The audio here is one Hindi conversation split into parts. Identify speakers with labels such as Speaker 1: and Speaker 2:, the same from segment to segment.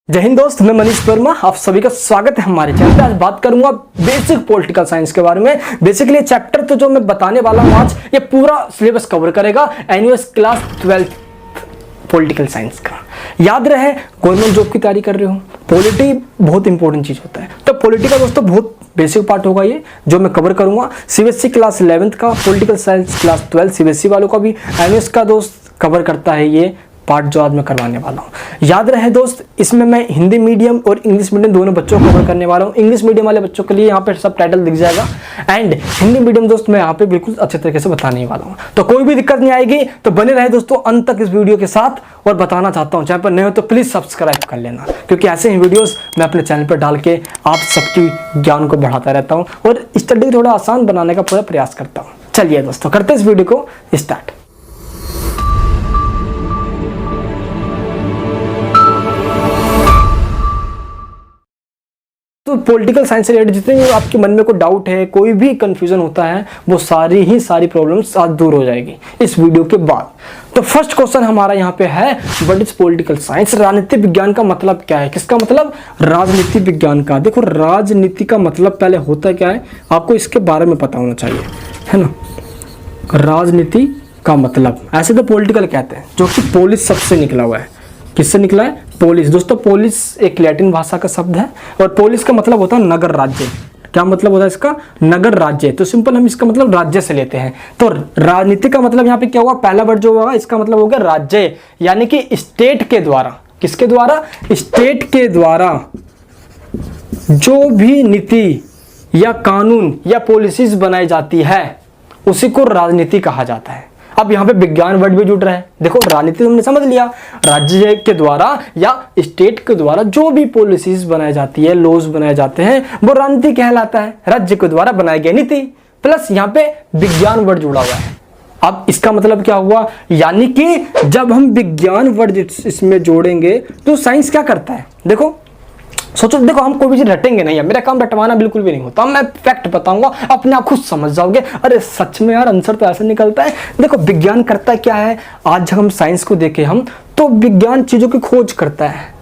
Speaker 1: जय हिंद दोस्त, मैं मनीष वर्मा, आप सभी का स्वागत है हमारे चैनल पे। आज बात करूंगा बेसिक पॉलिटिकल साइंस के बारे में। बेसिकली चैप्टर तो जो मैं बताने वाला हूं आज, ये पूरा सिलेबस कवर करेगा एनयूएस क्लास 12 पॉलिटिकल साइंस का। याद रहे, गवर्नमेंट जॉब की तैयारी कर रहे हो, पॉलिटी बहुत इंपॉर्टेंट चीज होता है। तो पॉलिटी का दोस्तों बहुत बेसिक पार्ट होगा ये, जो मैं कवर करूंगा। सीबीएसई क्लास 11 का, पॉलिटिकल साइंस क्लास 12 सीबीएसई वालों का भी, एनयूएस का दोस्त कवर करता है ये पार्ट जो आज मैं करवाने वाला हूँ। याद रहे दोस्त, इसमें मैं हिंदी मीडियम और इंग्लिश मीडियम दोनों बच्चों को कवर करने वाला हूँ। इंग्लिश मीडियम वाले बच्चों के लिए यहाँ पे सब टाइटल दिख जाएगा, एंड हिंदी मीडियम दोस्त मैं यहाँ पे बिल्कुल अच्छे तरीके से बताने वाला हूँ। तो कोई भी दिक्कत नहीं आएगी, तो बने रहे दोस्तों अंत तक इस वीडियो के साथ। और बताना चाहता हूँ, चैनल पर नए हो तो प्लीज सब्सक्राइब कर लेना, क्योंकि ऐसे ही वीडियोस मैं अपने चैनल पर डाल के आप सबकी ज्ञान को बढ़ाता रहता हूँ और स्टडी थोड़ा आसान बनाने का पूरा प्रयास करता हूँ। चलिए दोस्तों, करते हैं इस वीडियो को स्टार्ट। तो पॉलिटिकल साइंस से रिलेटेड जितने भी आपके मन में कोई डाउट है, कोई भी कंफ्यूजन होता है, वो सारी प्रॉब्लम्स आज दूर हो जाएगी इस वीडियो के बाद। तो फर्स्ट क्वेश्चन हमारा यहाँ पे है, व्हाट इज पॉलिटिकल साइंस? राजनीति विज्ञान का मतलब क्या है? किसका मतलब? राजनीति विज्ञान का। देखो, राजनीति का मतलब पहले होता क्या है, आपको इसके बारे में पता होना चाहिए, है ना। राजनीति का मतलब, ऐसे तो पॉलिटिकल कहते हैं, जो कि पोलिस शब्द से निकला हुआ है। किससे निकला है? पोलिस। दोस्तों, पोलिस एक लैटिन भाषा का शब्द है और पोलिस का मतलब होता है नगर राज्य। क्या मतलब होता है इसका? नगर राज्य। तो सिंपल हम इसका मतलब राज्य से लेते हैं। तो राजनीति का मतलब यहाँ पे क्या हुआ? पहला वर्ड जो होगा इसका मतलब होगा राज्य, यानी कि स्टेट के द्वारा। किसके द्वारा? स्टेट के द्वारा जो भी नीति या कानून या पॉलिसीज बनाई जाती है, उसी को राजनीति कहा जाता है। अब यहाँ पे विज्ञान वर्ड भी जुड़ रहा है। देखो, राजनीति हमने समझ लिया, राज्य के द्वारा या स्टेट के द्वारा जो भी पॉलिसीज बनाई जाती है, लॉज बनाए जाते हैं, वो राजनीति कहलाता है। राज्य के द्वारा बनाई गई नीति, प्लस यहाँ पे विज्ञान वर्ड जुड़ा हुआ है। अब इसका मतलब क्या हुआ? यानी कि जब हम विज्ञान वर्ड इसमें जोड़ेंगे तो साइंस क्या करता है? देखो सोचो, देखो हम कोई भी चीज रटेंगे नहीं है, मेरा काम रटवाना बिल्कुल भी नहीं होता। मैं फैक्ट बताऊंगा, अपने आप खुद समझ जाओगे। अरे सच में यार, आंसर तो ऐसा निकलता है। देखो, विज्ञान करता क्या है? आज जब हम साइंस को देखें हम, तो विज्ञान चीजों की खोज करता है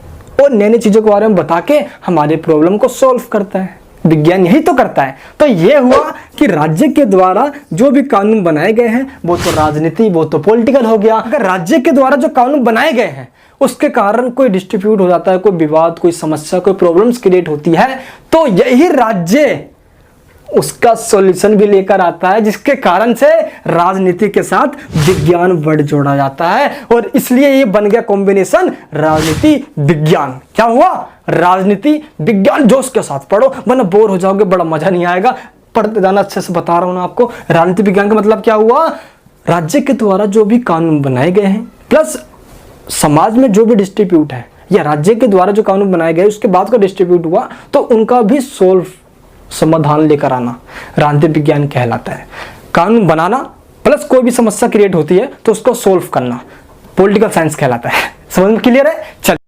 Speaker 1: और नई नई चीजों के बारे में बता के हमारे प्रॉब्लम को सॉल्व करता है। विज्ञान यही तो करता है। तो ये हुआ कि राज्य के द्वारा जो भी कानून बनाए गए हैं, वो तो राजनीति, वो तो पॉलिटिकल हो गया। अगर राज्य के द्वारा जो कानून बनाए गए हैं उसके कारण कोई डिस्ट्रीब्यूट हो जाता है, कोई विवाद, कोई समस्या, कोई प्रॉब्लम्स क्रिएट होती है, तो यही राज्य उसका सॉल्यूशन भी लेकर आता है, जिसके कारण से राजनीति के साथ विज्ञान वर्ड जोड़ा जाता है। और इसलिए ये बन गया कॉम्बिनेशन राजनीति विज्ञान। क्या हुआ? राजनीति विज्ञान। जोश के साथ पढ़ो, वरना बोर हो जाओगे, बड़ा मजा नहीं आएगा। पढ़ते जाना, अच्छे से बता रहा हूं ना आपको। राजनीति विज्ञान का मतलब क्या हुआ? राज्य के द्वारा जो भी कानून बनाए गए हैं, प्लस समाज में जो भी डिस्ट्रीब्यूट है, या राज्य के द्वारा जो कानून बनाए गए उसके बाद का डिस्ट्रीब्यूट हुआ, तो उनका भी समाधान लेकर आना राजनीति विज्ञान कहलाता है। कानून बनाना प्लस कोई भी समस्या क्रिएट होती है तो उसको सोल्व करना पॉलिटिकल साइंस कहलाता है। समझ में क्लियर है? चलिए,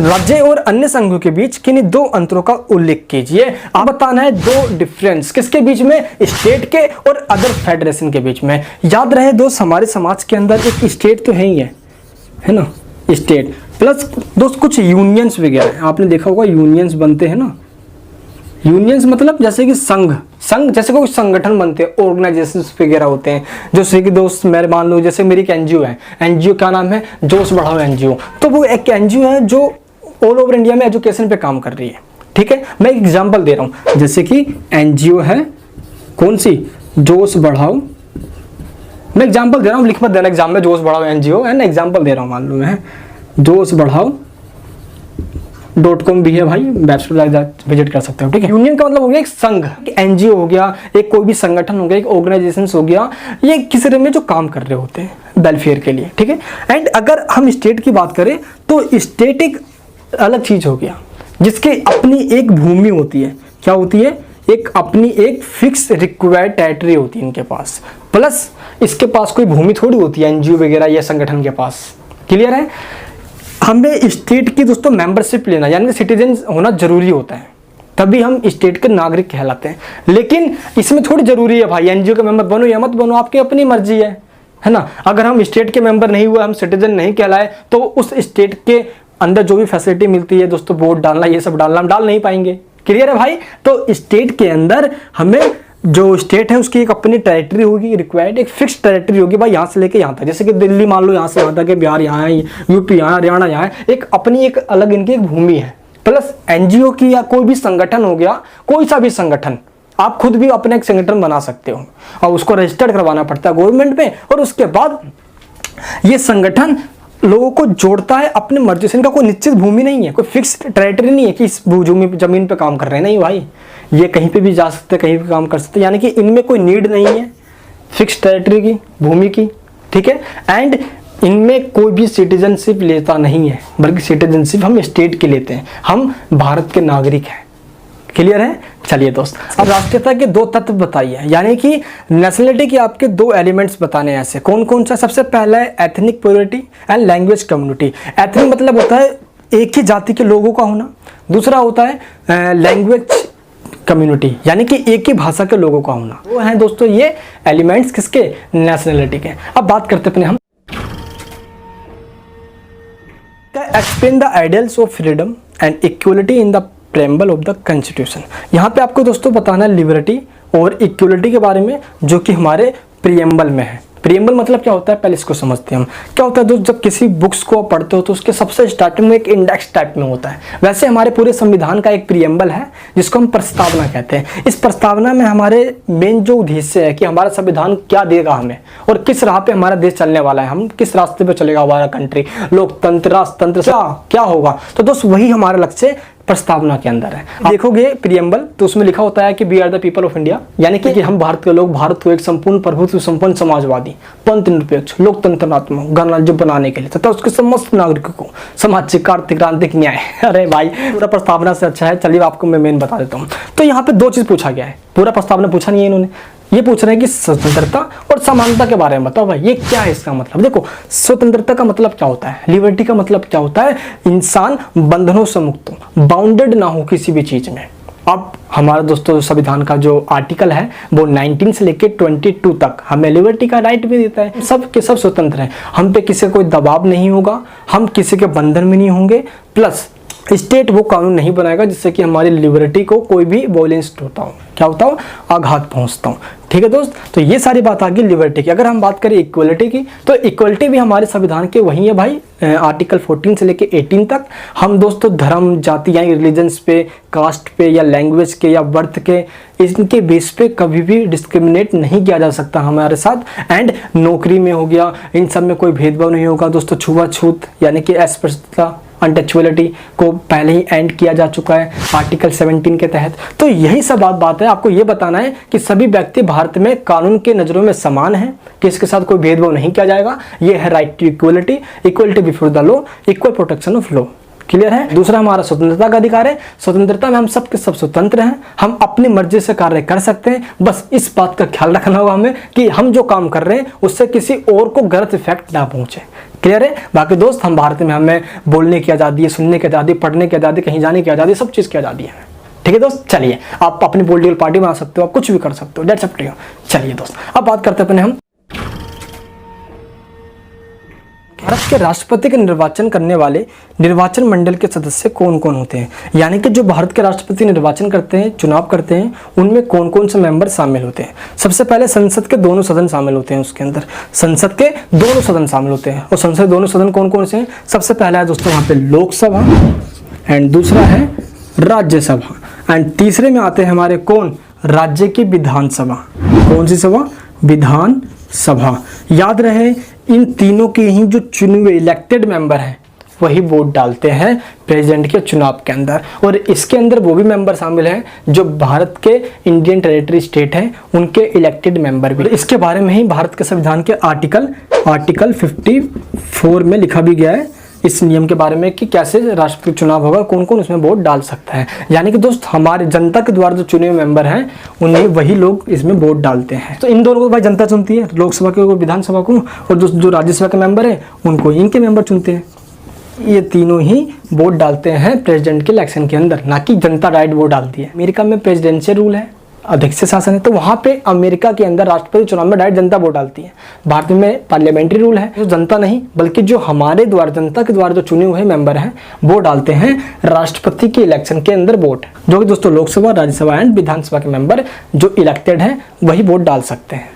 Speaker 1: राज्य और अन्य संघों के बीच किन्हीं दो अंतरों का उल्लेख कीजिए। आप बताना है दो डिफरेंस, किसके बीच में? स्टेट के और अदर फेडरेशन के बीच में। याद रहे दोस्त, हमारे समाज के अंदर एक स्टेट तो है ही है ना, स्टेट प्लस दोस्त कुछ यूनियंस वगैरह। आपने देखा होगा यूनियंस बनते हैं ना। यूनियंस मतलब जैसे कि संघ जैसे कोई संगठन बनते हैं, ऑर्गेनाइजेशंस वगैरह होते हैं। जैसे कि दोस्त मेरे मान लो, जैसे मेरी एक एनजीओ है, एनजीओ का नाम है जोश बढ़ाओ एनजीओ। तो वो एक एनजीओ है जो ऑल ओवर इंडिया में एजुकेशन पे काम कर रही है। ठीक है, मैं एक एग्जांपल दे रहा हूँ। जैसे कि एनजीओ है कौन सी? जोश बढ़ाओ। मैं एग्जांपल दे रहा हूँ, लिख मत देना एग्जाम में, जोश बढ़ाओ एनजीओ है ना। एग्जांपल दे रहा हूँ, मान लो मैं जोश बढ़ाओ .com भी है भाई, वेबसाइट विजिट कर सकते हो। ठीक है, यूनियन का मतलब हो गया एक संघ, एनजीओ हो गया, एक कोई भी संगठन हो गया, एक ऑर्गेनाइजेशन हो गया, ये किसी तरह में जो काम कर रहे होते हैं वेलफेयर के लिए। ठीक है, एंड अगर हम स्टेट की बात करें तो स्टेट एक अलग चीज हो गया, जिसकी अपनी एक भूमि होती है। क्या होती है? एक अपनी एक फिक्स रिक्वायर्ड टेरिटरी होती है इनके पास, प्लस इसके पास कोई भूमि थोड़ी होती है एनजीओ वगैरह या संगठन के पास। क्लियर है? हमें स्टेट की दोस्तों मेंबरशिप लेना, यानी सिटीजन होना जरूरी होता है, तभी हम स्टेट के नागरिक कहलाते हैं। लेकिन इसमें थोड़ी जरूरी है भाई एनजीओ के मेंबर बनो या मत बनो, आपकी अपनी मर्जी है। है ना। अगर हम स्टेट के मेंबर नहीं हुए, हम सिटीजन नहीं कहलाए, तो उस स्टेट के अंदर जो भी फैसिलिटी मिलती है दोस्तों, वोट डालना, ये सब डालना, हम डाल नहीं पाएंगे। क्लियर है भाई। तो स्टेट के अंदर हमें, जो स्टेट है उसकी एक अपनी टेरिटरी होगी, रिक्वायर्ड एक फिक्स टेरिटरी होगी भाई, यहाँ से लेके यहाँ तक। जैसे कि दिल्ली मान लो यहाँ से यहाँ तक, बिहार यहाँ है, यूपी यहाँ, हरियाणा यहाँ है, एक अपनी एक अलग इनकी एक भूमि है। प्लस एनजीओ की या कोई भी संगठन हो गया, कोई सा भी संगठन, आप खुद भी अपना एक संगठन बना सकते हो और उसको रजिस्टर्ड करवाना पड़ता है गवर्नमेंट में, और उसके बाद ये संगठन लोगों को जोड़ता है अपनी मर्जी से। इनका कोई निश्चित भूमि नहीं है, कोई फिक्स टेरिटरी नहीं है कि इस जमीन पे काम कर रहे हैं, नहीं भाई, ये कहीं पे भी जा सकते हैं, कहीं भी काम कर सकते हैं। यानी कि इनमें कोई नीड नहीं है फिक्स टेरिटरी की, भूमि की, ठीक है। एंड इनमें कोई भी सिटीजनशिप लेता नहीं है, बल्कि सिटीजनशिप हम स्टेट की लेते हैं, हम भारत के नागरिक हैं। क्लियर है। चलिए दोस्त, अब राष्ट्रीयता के दो तत्व बताइए, यानी कि नेशनलिटी के आपके दो एलिमेंट्स बताने हैं। ऐसे कौन कौन सा? सबसे पहला है ethnic purity and language community. Ethnic मतलब होता है एक ही जाति के लोगों का होना, दूसरा होता है लैंग्वेज कम्युनिटी, यानी कि एक ही भाषा के लोगों का होना। वो हैं दोस्तों ये एलिमेंट्स किसके? नेशनलिटी के। अब बात करते अपने हम explain the ideals of freedom and equality in the preamble of the constitution. यहाँ पे आपको दोस्तों बताना है लिबर्टी और इक्वलिटी के बारे में, जो कि हमारे प्रियम्बल में है। प्रियम्बल मतलब क्या होता है, पहले इसको समझते हैं हम। क्या होता है दोस्त, जब किसी बुक्स को पढ़ते हो तो उसके सबसे स्टार्टिंग में एक इंडेक्स टाइप में होता है। वैसे हमारे पूरे संविधान का एक प्रियम्बल है जिसको हम प्रस्तावना कहते हैं। इस प्रस्तावना में हमारे मेन जो उद्देश्य है कि हमारा संविधान क्या देगा हमें और किस राह पे हमारा देश चलने वाला है, हम किस रास्ते पे चलेगा हमारा कंट्री, लोकतंत्र, राष्ट्रतंत्र, क्या होगा। तो दोस्त वही हमारा लक्ष्य प्रस्तावना के अंदर है। देखोगे प्रियम्बल तो उसमें लिखा होता है कि we are the people of India, यानी कि हम भारत के लोग भारत को एक संपूर्ण प्रभुत्व संपन्न समाजवादी, पंथ निरपेक्ष, लोकतंत्रात्मक गणराज्य बनाने के लिए तथा उसके समस्त नागरिकों को सामाजिक, आर्थिक, क्रांतिक न्याय। अरे भाई पूरा प्रस्तावना से अच्छा है। चलिए आपको मैं मेन बता देता हूँ। तो यहाँ पे दो चीज पूछा गया है, पूरा प्रस्तावना पूछा नहीं है इन्होंने, ये पूछ रहे हैं कि स्वतंत्रता और समानता के बारे में बताओ भाई, ये क्या है इसका मतलब। देखो स्वतंत्रता का मतलब क्या होता है, लिबर्टी का मतलब क्या होता है, इंसान बंधनों से मुक्त हो, बाउंडेड ना हो किसी भी चीज में। अब हमारा दोस्तों संविधान का जो आर्टिकल है वो 19 से लेकर 22 तक हमें लिबर्टी का राइट भी देता है। सब के सब स्वतंत्र हैं, हम पे किसी का कोई दबाव नहीं होगा, हम किसी के बंधन में नहीं होंगे। प्लस स्टेट वो कानून नहीं बनाएगा जिससे कि हमारी लिबर्टी को कोई भी वॉयलेंस होता हो, क्या होता हो, आघात पहुंचता हो। ठीक है दोस्त, तो ये सारी बात आ गई लिबर्टी की। अगर हम बात करें इक्वलिटी की, तो इक्वलिटी भी हमारे संविधान के वही है भाई, आर्टिकल 14 से लेके 18 तक। हम दोस्तों धर्म, जाति या रिलीजन्स पे, कास्ट पे या लैंग्वेज के या बर्थ के, इनके बेस पे कभी भी डिस्क्रिमिनेट नहीं किया जा सकता हमारे साथ। एंड नौकरी में हो गया, इन सब में कोई भेदभाव नहीं होगा दोस्तों। छुआछूत यानी कि अस्पृश्यता, अनटचेबिलिटी को पहले ही एंड किया जा चुका है आर्टिकल 17 के तहत। तो यही सब बात है, आपको ये बताना है कि सभी व्यक्ति भारत में कानून के नज़रों में समान हैं, किसके साथ कोई भेदभाव नहीं किया जाएगा। ये है right to equality, equality before the law, equal protection of law. Clear है। दूसरा हमारा स्वतंत्रता का अधिकार है। स्वतंत्रता में हम सब के सब स्वतंत्र हैं, हम अपनी मर्जी से कार्य कर सकते हैं। बस इस बात का ख्याल रखना होगा हमें कि हम जो काम कर रहे हैं उससे किसी और को गलत इफेक्ट ना पहुंचे। क्लियर है। बाकी दोस्त हम भारत में हमें बोलने की आज़ादी है, सुनने की आज़ादी, पढ़ने की आज़ादी, कहीं जाने की आज़ादी, सब चीज़ की आज़ादी है। ठीक है दोस्त, चलिए आप अपनी पॉलिटिकल पार्टी बना सकते हो, आप कुछ भी कर सकते हो, डेट्स अप टू यू। चलिए दोस्त अब बात करते हैं अपने हम भारत के राष्ट्रपति के निर्वाचन करने वाले निर्वाचन मंडल के सदस्य कौन कौन होते हैं। यानी कि जो भारत के राष्ट्रपति निर्वाचन करते हैं, चुनाव करते हैं, उनमें कौन कौन से मेंबर शामिल होते हैं। सबसे पहले संसद के दोनों सदन शामिल होते हैं, उसके अंदर संसद के दोनों सदन शामिल होते हैं। और संसद दोनों सदन कौन कौन से हैं, सबसे पहला है दोस्तों यहाँ पे लोकसभा, एंड दूसरा है राज्यसभा, एंड तीसरे में आते हैं हमारे कौन, राज्य की विधानसभा। कौन सी सभा, विधान सभा। याद रहे इन तीनों के ही जो चुने हुए इलेक्टेड मेंबर हैं वही वोट डालते हैं प्रेसिडेंट के चुनाव के अंदर। और इसके अंदर वो भी मेंबर शामिल हैं जो भारत के इंडियन टेरिटरी स्टेट हैं, उनके इलेक्टेड मेंबर भी। इसके बारे में ही भारत के संविधान के आर्टिकल 54 में लिखा भी गया है इस नियम के बारे में कि कैसे राष्ट्रपति चुनाव होगा, कौन कौन उसमें वोट डाल सकता है। यानी कि दोस्त हमारे जनता के द्वारा जो चुने हुए मेंबर हैं उन्हें वही लोग इसमें वोट डालते हैं। तो इन दोनों को भाई जनता चुनती है, लोकसभा के विधानसभा को, और जो राज्यसभा के मेंबर हैं उनको इनके मेंबर चुनते हैं। ये तीनों ही वोट डालते हैं प्रेसिडेंट के इलेक्शन के अंदर, ना कि जनता डायरेक्ट वोट डालती है। अमेरिका में प्रेसिडेंशियल रूल है, अध्यक्षीय शासन है, तो वहां पे अमेरिका के अंदर राष्ट्रपति चुनाव में डायरेक्ट जनता वोट डालती है। भारत में पार्लियामेंट्री रूल है, जो जनता नहीं बल्कि जो हमारे द्वारा, जनता के द्वारा जो चुने हुए मेंबर हैं वो डालते हैं राष्ट्रपति के इलेक्शन के अंदर वोट, जो कि दोस्तों लोकसभा, राज्यसभा एंड विधानसभा के मेंबर जो इलेक्टेड हैं वही वोट डाल सकते हैं।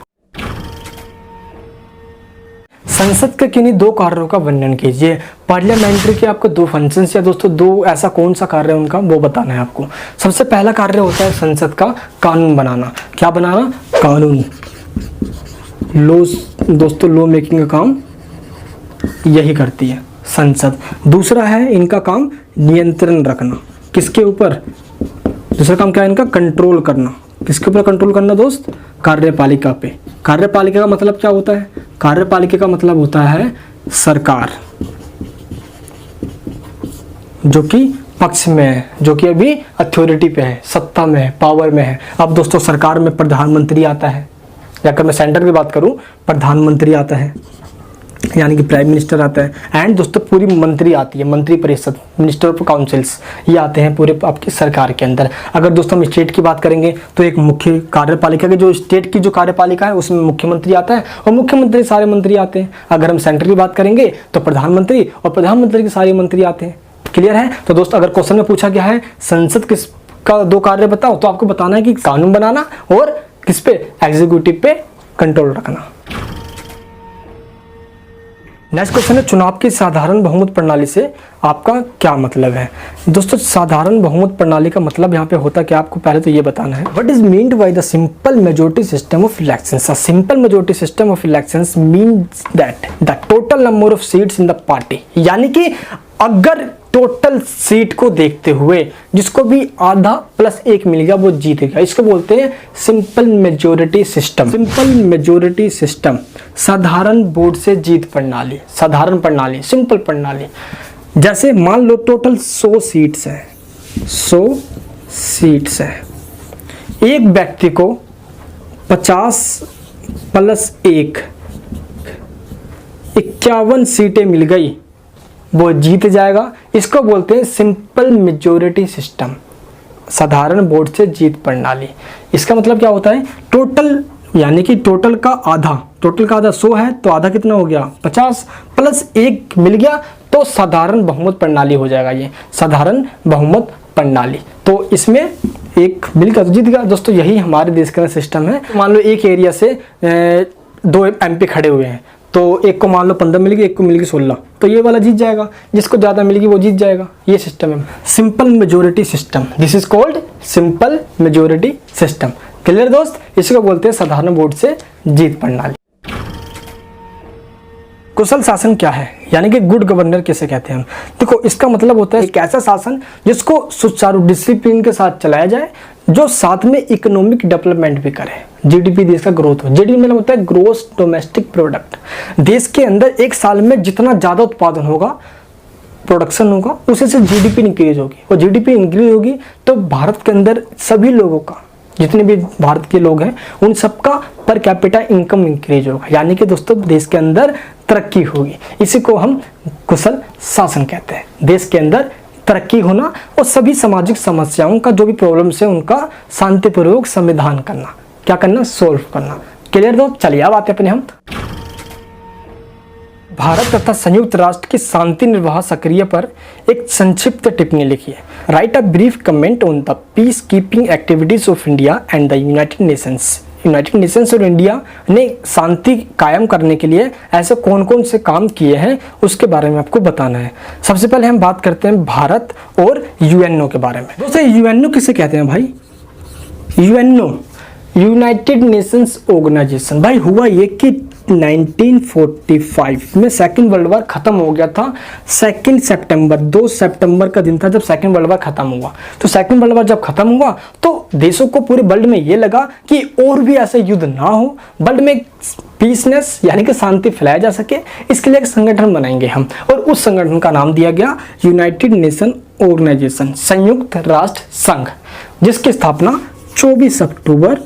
Speaker 1: संसद के किन्हीं दो कार्यों का वर्णन कीजिए। पार्लियामेंट्री के आपको दो फंक्शंस या दोस्तों दो ऐसा कौन सा कार्य है उनका वो बताना है आपको। सबसे पहला कार्य होता है संसद का कानून बनाना। क्या बनाना? कानून, लॉज दोस्तों, लॉ मेकिंग का काम यही करती है संसद। दूसरा है इनका काम नियंत्रण रखना। किसके ऊपर? दूसरा काम क्या है इनका? कंट्रोल करना। किसके ऊपर कंट्रोल करना दोस्त? कार्यपालिका पे। कार्यपालिका का मतलब क्या होता है? कार्यपालिका का मतलब होता है सरकार, जो कि पक्ष में है, जो कि अभी अथॉरिटी पे है, सत्ता में है, पावर में है। अब दोस्तों सरकार में प्रधानमंत्री आता है, या अगर मैं सेंटर की बात करूं प्रधानमंत्री आता है, यानी कि प्राइम मिनिस्टर आता है, एंड दोस्तों पूरी मंत्री आती है, मंत्री परिषद, मिनिस्टर ऑफ काउंसिल्स, ये आते हैं पूरे आपकी सरकार के अंदर। अगर दोस्तों हम स्टेट की बात करेंगे तो एक मुख्य कार्यपालिका के, जो स्टेट की जो कार्यपालिका है उसमें मुख्यमंत्री आता है, और मुख्यमंत्री सारे मंत्री आते हैं। अगर हम सेंटर की बात करेंगे तो प्रधानमंत्री, और प्रधानमंत्री के सारे मंत्री आते हैं। क्लियर है? तो दोस्तों अगर क्वेश्चन में पूछा गया है संसद किस का दो कार्य बताओ, तो आपको बताना है कि कानून बनाना और किस पे? एग्जीक्यूटिव पे कंट्रोल रखना। नेक्स्ट क्वेश्चन है चुनाव की साधारण बहुमत प्रणाली से आपका क्या मतलब है? दोस्तों साधारण बहुमत प्रणाली का मतलब यहाँ पे होता क्या, आपको पहले तो ये बताना है। What is meant by the simple majority system of elections? A simple majority system of elections means that the total number of seats in the party, यानी कि अगर टोटल सीट को देखते हुए जिसको भी आधा प्लस एक मिल गया वो जीतेगा, इसको बोलते हैं simple majority system. Simple majority system, साधारण वोट से जीत प्रणाली, साधारण प्रणाली, सिंपल प्रणाली। जैसे मान लो टोटल 100 सीट्स है, 100 सीट्स है, एक व्यक्ति को 50 प्लस 1 51 सीटें मिल गई, वो जीत जाएगा। इसको बोलते हैं सिंपल मेजॉरिटी सिस्टम, साधारण वोट से जीत प्रणाली। इसका मतलब क्या होता है? टोटल, यानी कि टोटल का आधा, टोटल का आधा 100 है तो आधा कितना हो गया? 50 प्लस 1 मिल गया तो साधारण बहुमत प्रणाली हो जाएगा। ये साधारण बहुमत प्रणाली, तो इसमें एक मिल गया तो जीत गया। दोस्तों यही हमारे देश का सिस्टम है। मान लो एक एरिया से 2 MP खड़े हुए हैं, तो एक को मान लो 15 मिल गई, एक को मिल गई 16, तो ये वाला जीत जाएगा, जिसको ज़्यादा मिलेगी वो जीत जाएगा। ये सिस्टम है simple majority system. This is called simple majority system. Clear दोस्त? इसको बोलते हैं साधारण वोट से जीत प्रणाली। कुशल शासन क्या है, यानी कि गुड गवर्नर किसे कहते हैं हम? देखो इसका मतलब होता है एक ऐसा शासन जिसको सुचारू डिसिप्लिन के साथ चलाया जाए, जो साथ में इकोनॉमिक डेवलपमेंट भी करे, जीडीपी देश का ग्रोथ हो। जीडीपी मतलब होता है ग्रोस डोमेस्टिक प्रोडक्ट। देश के अंदर एक साल में जितना ज़्यादा उत्पादन होगा, प्रोडक्शन होगा, उसी से जीडीपी इंक्रीज होगी, और जीडीपी इंक्रीज होगी तो भारत के अंदर सभी लोगों का, जितने भी भारत के लोग हैं उन सबका पर कैपिटा इनकम इंक्रीज होगा, यानी कि दोस्तों देश के अंदर तरक्की होगी। इसी को हम कुशल शासन कहते हैं। देश के अंदर तरक्की होना और सभी सामाजिक समस्याओं का जो भी प्रॉब्लम्स है उनका शांतिपूर्वक समाधान करना, क्या करना? सोल्व करना। क्लियर दोस्त? चलिए अब आते हैं अपने हम भारत तथा संयुक्त राष्ट्र की शांति निर्वाह सक्रिय पर एक संक्षिप्त टिप्पणी लिखी है। Right a brief comment on the peace keeping activities of India and the United Nations. United Nations और इंडिया ने शांति कायम करने के लिए ऐसे कौन कौन से काम किए हैं उसके बारे में आपको बताना है। सबसे पहले हम बात करते हैं भारत और यूएनओ के बारे में। दोस्तों यूएनओ किसे कहते हैं भाई? UNO, United Nations Organisation. भाई हुआ ये कि 1945 में सेकेंड वर्ल्ड वॉर खत्म हो गया था। 2 सितंबर 2 सितंबर का दिन था जब सेकेंड वर्ल्ड वॉर खत्म हुआ। तो सेकेंड वर्ल्ड वॉर जब खत्म हुआ तो देशों को पूरे वर्ल्ड में ये लगा कि और भी ऐसे युद्ध ना हो, वर्ल्ड में पीसनेस यानी कि शांति फैलाया जा सके, इसके लिए एक संगठन बनाएंगे हम, और उस संगठन का नाम दिया गया यूनाइटेड नेशन ऑर्गेनाइजेशन, संयुक्त राष्ट्र संघ, जिसकी स्थापना 24 अक्टूबर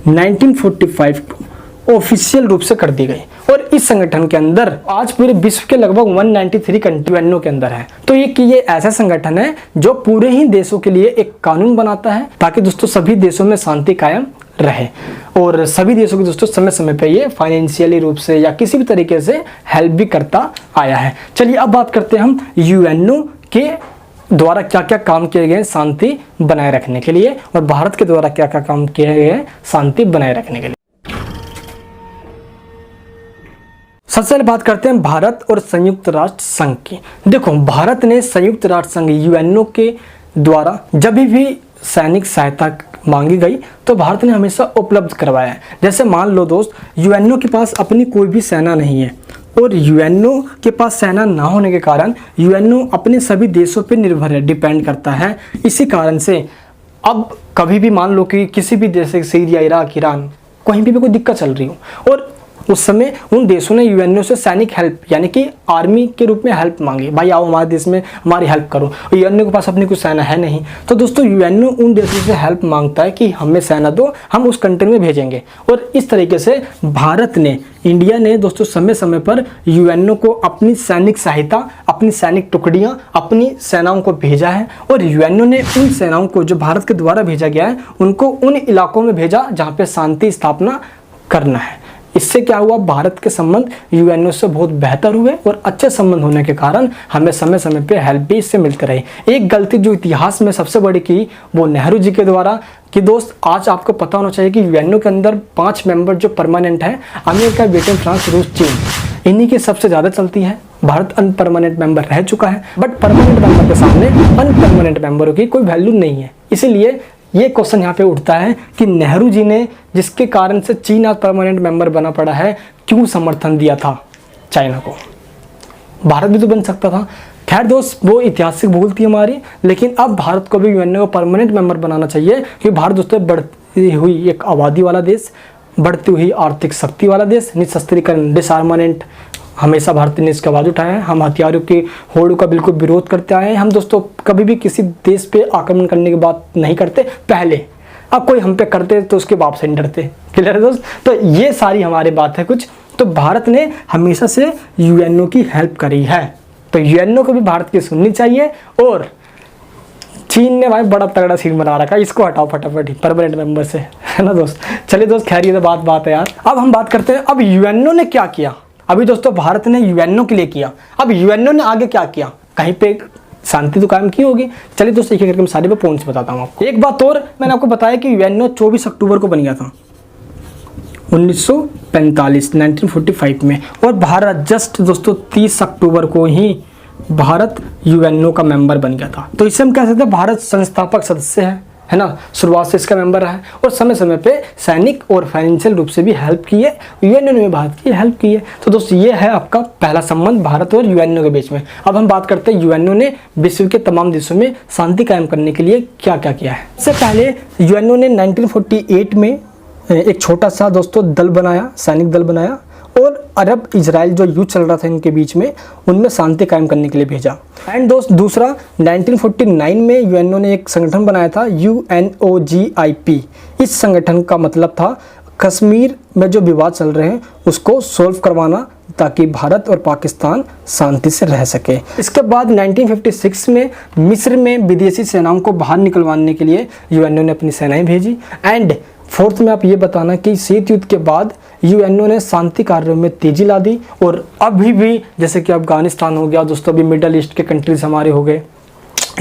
Speaker 1: 1945 को ऑफिशियल रूप से कर दी गई। और इस संगठन के अंदर आज पूरे विश्व के लगभग 193 कंट्री यूएनओ के अंदर है। तो ये ऐसा संगठन है जो पूरे ही देशों के लिए एक कानून बनाता है ताकि दोस्तों सभी देशों में शांति कायम रहे, और सभी देशों को दोस्तों समय समय पे ये फाइनेंशियली रूप से या किसी भी तरीके से हेल्प भी करता आया है। चलिए अब बात करते हैं हम यूएनओ के द्वारा क्या क्या काम किए गए शांति बनाए रखने के लिए, और भारत के द्वारा क्या क्या काम किए गए शांति बनाए रखने के लिए। सबसे पहले बात करते हैं भारत और संयुक्त राष्ट्र संघ की। देखो, भारत ने संयुक्त राष्ट्र संघ यूएनओ के द्वारा जब भी सैनिक सहायता मांगी गई तो भारत ने हमेशा उपलब्ध करवाया है। जैसे मान लो दोस्त, यूएनओ के पास अपनी कोई भी सेना नहीं है, और यूएनओ के पास सेना ना होने के कारण यूएनओ अपने सभी देशों पर निर्भर है, डिपेंड करता है। इसी कारण से अब कभी भी मान लो कि किसी भी देश से सीरिया, इराक, ईरान, कहीं भी कोई दिक्कत चल रही हो, और उस समय उन देशों ने यूएनओ से सैनिक हेल्प यानी कि आर्मी के रूप में हेल्प मांगी, भाई आओ हमारे देश में हमारी हेल्प करो। यूएनओ के पास अपनी कुछ सेना है नहीं, तो दोस्तों यूएनओ उन देशों से हेल्प मांगता है कि हमें सेना दो, हम उस कंट्री में भेजेंगे। और इस तरीके से भारत ने, इंडिया ने दोस्तों समय समय पर यूएनओ को अपनी सैनिक सहायता, अपनी सैनिक टुकड़ियाँ, अपनी सेनाओं को भेजा है, और यूएनओ ने उन सेनाओं को जो भारत के द्वारा भेजा गया है उनको उन इलाकों में भेजा जहाँ पे शांति स्थापना करना है। इससे क्या हुआ, भारत के संबंध यूएनओ से बहुत बेहतर हुए, और अच्छे संबंध होने के कारण हमें समय समय पे हेल्प भी इससे मिलती रही। एक गलती जो इतिहास में सबसे बड़ी की वो नेहरू जी के द्वारा कि दोस्त आज आपको पता होना चाहिए कि यूएनओ के अंदर 5 मेंबर जो परमानेंट हैं, अमेरिका, ब्रिटेन, फ्रांस, रूस, चीन, इन्हीं की सबसे ज़्यादा चलती है। भारत अनपरमानेंट मेंबर रह चुका है, बट परमानेंट मेंबर के सामने अनपरमानेंट मेंबरों की कोई वैल्यू नहीं है। इसीलिए ये क्वेश्चन यहाँ पे उठता है कि नेहरू जी ने, जिसके कारण से चीन आज परमानेंट मेंबर बना पड़ा है, क्यों समर्थन दिया था चाइना को? भारत भी तो बन सकता था। खैर दोस्त, वो ऐतिहासिक भूल थी हमारी, लेकिन अब भारत को भी यूएनओ का परमानेंट मेंबर बनाना चाहिए, क्योंकि भारत दोस्तों बढ़ती हुई एक आबादी वाला देश, बढ़ती हुई आर्थिक शक्ति वाला देश, निशस्त्रीकरण, डिसआर्मामेंट, हमेशा भारत ने इसका आवाज़ उठाया है। हम हथियारों के होड़ का बिल्कुल विरोध करते आए हैं। हम दोस्तों कभी भी किसी देश पे आक्रमण करने की बात नहीं करते पहले, अब कोई हम पे करते तो उसके बाप से नहीं डरते। क्लियर है दोस्त? तो ये सारी हमारी बात है कुछ। तो भारत ने हमेशा से यूएनओ की हेल्प करी है, तो यूएनओ को भी भारत की सुननी चाहिए। और चीन ने भाई बड़ा तगड़ा सीन बना रखा है, इसको हटाओ फटाफट ही परमानेंट मेंबर से, है ना दोस्त? चलिए दोस्त, खैर ये तो बात है यार। अब हम बात करते हैं अब यूएनओ ने क्या किया। अभी दोस्तों भारत ने यूएनओ के लिए किया, अब यूएनओ ने आगे क्या किया? कहीं पे शांति तो कायम की होगी। चलिए दोस्तों एक एक करके मैं सारे पे पॉइंट्स बताता हूँ आपको। एक बात और, मैंने आपको बताया कि यूएनओ 24 अक्टूबर को बन गया था 1945 1945 में, और भारत जस्ट दोस्तों 30 अक्टूबर को ही भारत यूएनओ का मेंबर बन गया था। तो इससे हम कह सकते हैं भारत संस्थापक सदस्य है ना, शुरुआत से इसका मेंबर रहा है, और समय समय पे सैनिक और फाइनेंशियल रूप से भी हेल्प की है, यूएनओ ने भारत की हेल्प की है। तो दोस्तों ये है आपका पहला संबंध भारत और यूएनओ के बीच में। अब हम बात करते हैं यूएनओ ने विश्व के तमाम देशों में शांति कायम करने के लिए क्या क्या किया है। इससे पहले यूएनओ ने 1948 में एक छोटा सा दोस्तों दल बनाया, सैनिक दल बनाया, और अरब इजराइल जो युद्ध चल रहा था इनके बीच में, उनमें शांति कायम करने के लिए भेजा। एंड दोस्त दूसरा 1949 में यूएनओ ने एक संगठन बनाया था UNOGIP। इस संगठन का मतलब था कश्मीर में जो विवाद चल रहे हैं उसको सॉल्व करवाना, ताकि भारत और पाकिस्तान शांति से रह सके। इसके बाद 1956 में मिस्र में विदेशी सेनाओं को बाहर निकलवाने के लिए यूएनओ ने अपनी सेनाएं भेजी। एंड फोर्थ में आप ये बताना कि शीत युद्ध के बाद यूएनओ ने शांति कार्यों में तेजी ला दी, और अभी भी जैसे कि अफगानिस्तान हो गया दोस्तों, अभी मिडल ईस्ट के कंट्रीज हमारे हो गए,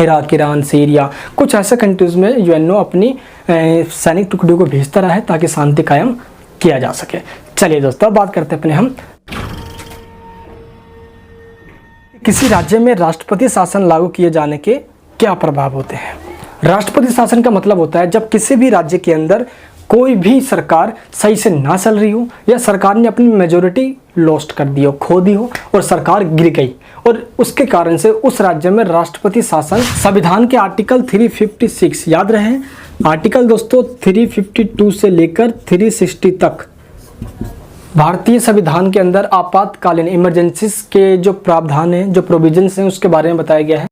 Speaker 1: इराक, ईरान, सीरिया, कुछ ऐसे कंट्रीज में यूएनओ अपनी सैनिक टुकड़ियों को भेजता रहा है ताकि शांति कायम किया जा सके। चलिए दोस्तों बात करते हैं अपने हम किसी राज्य में राष्ट्रपति शासन लागू किए जाने के क्या प्रभाव होते हैं। राष्ट्रपति शासन का मतलब होता है जब किसी भी राज्य के अंदर कोई भी सरकार सही से ना चल रही हो, या सरकार ने अपनी मेजोरिटी लॉस्ट कर दी हो, खो दी हो, और सरकार गिर गई, और उसके कारण से उस राज्य में राष्ट्रपति शासन, संविधान के आर्टिकल 356 याद रहे, आर्टिकल दोस्तों 352 से लेकर 360 तक भारतीय संविधान के अंदर आपातकालीन इमरजेंसीज के जो प्रावधान हैं, जो प्रोविजंस हैं, उसके बारे में बताया गया है।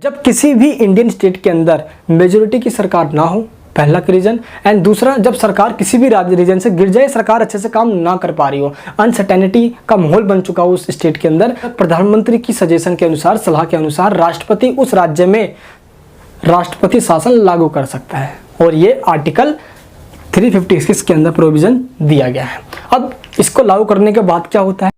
Speaker 1: जब किसी भी इंडियन स्टेट के अंदर मेजोरिटी की सरकार ना हो, पहला रीजन। एंड दूसरा, जब सरकार किसी भी रीजन से गिर जाए, सरकार अच्छे से काम ना कर पा रही हो, अनसर्टेनिटी का माहौल बन चुका हो उस स्टेट के अंदर, प्रधानमंत्री की सजेशन के अनुसार, सलाह के अनुसार राष्ट्रपति उस राज्य में राष्ट्रपति शासन लागू कर सकता है। और ये आर्टिकल 356 के अंदर प्रोविजन दिया गया है। अब इसको लागू करने के बाद क्या होता है,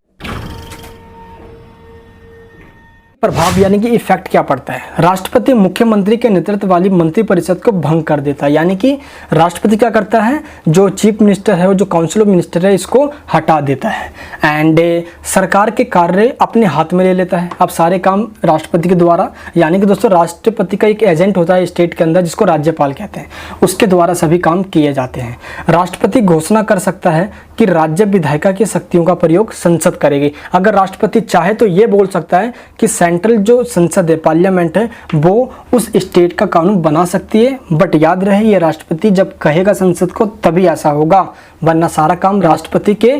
Speaker 1: प्रभाव यानी कि इफेक्ट क्या पड़ता है। राष्ट्रपति मुख्यमंत्री के नेतृत्व वाली मंत्रिपरिषद को भंग कर देता है, यानी कि राष्ट्रपति क्या करता है, जो चीफ मिनिस्टर है और जो काउंसिल ऑफ मिनिस्टर है, इसको हटा देता है एंड सरकार के कार्य अपने हाथ में ले लेता है। अब सारे काम राष्ट्रपति के द्वारा, यानी कि दोस्तों राष्ट्रपति का एक एजेंट होता है स्टेट के अंदर जिसको राज्यपाल कहते हैं, उसके द्वारा सभी काम किए जाते हैं। राष्ट्रपति घोषणा कर सकता है कि राज्य विधायिका की शक्तियों का प्रयोग संसद करेगी। अगर राष्ट्रपति चाहे तो ये बोल सकता है कि सेंट्रल जो संसद है, पार्लियामेंट है, वो उस स्टेट का कानून बना सकती है, बट याद रहे ये राष्ट्रपति जब कहेगा संसद को तभी ऐसा होगा, वरना सारा काम राष्ट्रपति के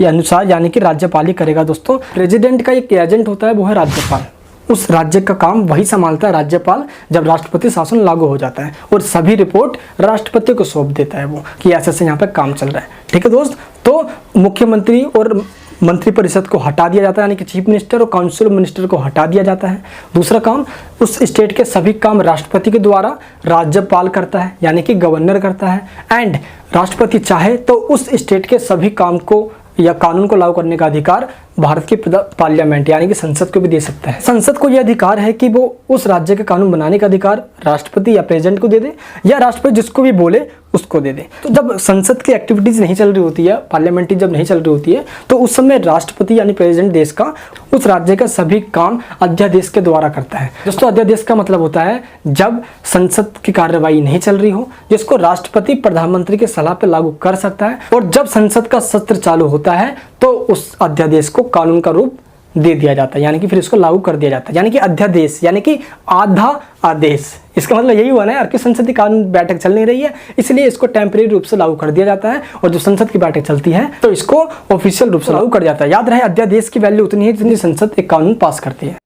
Speaker 1: अनुसार यानी कि राज्यपाल ही करेगा। दोस्तों प्रेसिडेंट का एक एजेंट होता है, वो है राज्यपाल। उस राज्य का काम वही संभालता है राज्यपाल जब राष्ट्रपति शासन लागू हो जाता है, और सभी रिपोर्ट राष्ट्रपति को सौंप देता है वो कि ऐसे ऐसे यहाँ पे काम चल रहा है। ठीक है दोस्त, तो मुख्यमंत्री और मंत्रिपरिषद को हटा दिया जाता है, यानी कि चीफ मिनिस्टर और काउंसिल मिनिस्टर को हटा दिया जाता है। दूसरा काम, उस स्टेट के सभी काम राष्ट्रपति के द्वारा राज्यपाल करता है, यानी कि गवर्नर करता है। एंड राष्ट्रपति चाहे तो उस स्टेट के सभी काम को या कानून को लागू करने का अधिकार भारत की पार्लियामेंट यानी कि संसद को भी दे सकता है। संसद को यह अधिकार है कि वो उस राज्य के कानून बनाने का अधिकार राष्ट्रपति या प्रेसिडेंट को दे दे, या राष्ट्रपति जिसको भी बोले उसको दे दे। तो जब संसद की एक्टिविटीज नहीं चल रही होती है, पार्लियामेंट जब नहीं चल रही होती है, तो उस समय राष्ट्रपति यानी प्रेसिडेंट देश का उस राज्य का सभी काम अध्यादेश के द्वारा करता है। दोस्तों अध्यादेश का मतलब होता है जब संसद की कार्यवाही नहीं चल रही हो, जिसको राष्ट्रपति प्रधानमंत्री के सलाह पर लागू कर सकता है, और जब संसद का सत्र चालू होता है तो उस अध्यादेश को कानून का रूप दे दिया जाता है, यानी कि फिर इसको लागू कर दिया जाता है। यानी कि अध्यादेश यानी कि आधा आदेश, इसका मतलब यही हुआ ना यार कि संसद की कानून बैठक चल नहीं रही है, इसलिए इसको टेम्परेरी रूप से लागू कर दिया जाता है, और जो संसद की बैठक चलती है तो इसको ऑफिशियल रूप से लागू कर जाता है। याद रहे अध्यादेश की वैल्यू उतनी है जितनी संसद एक कानून पास करती है।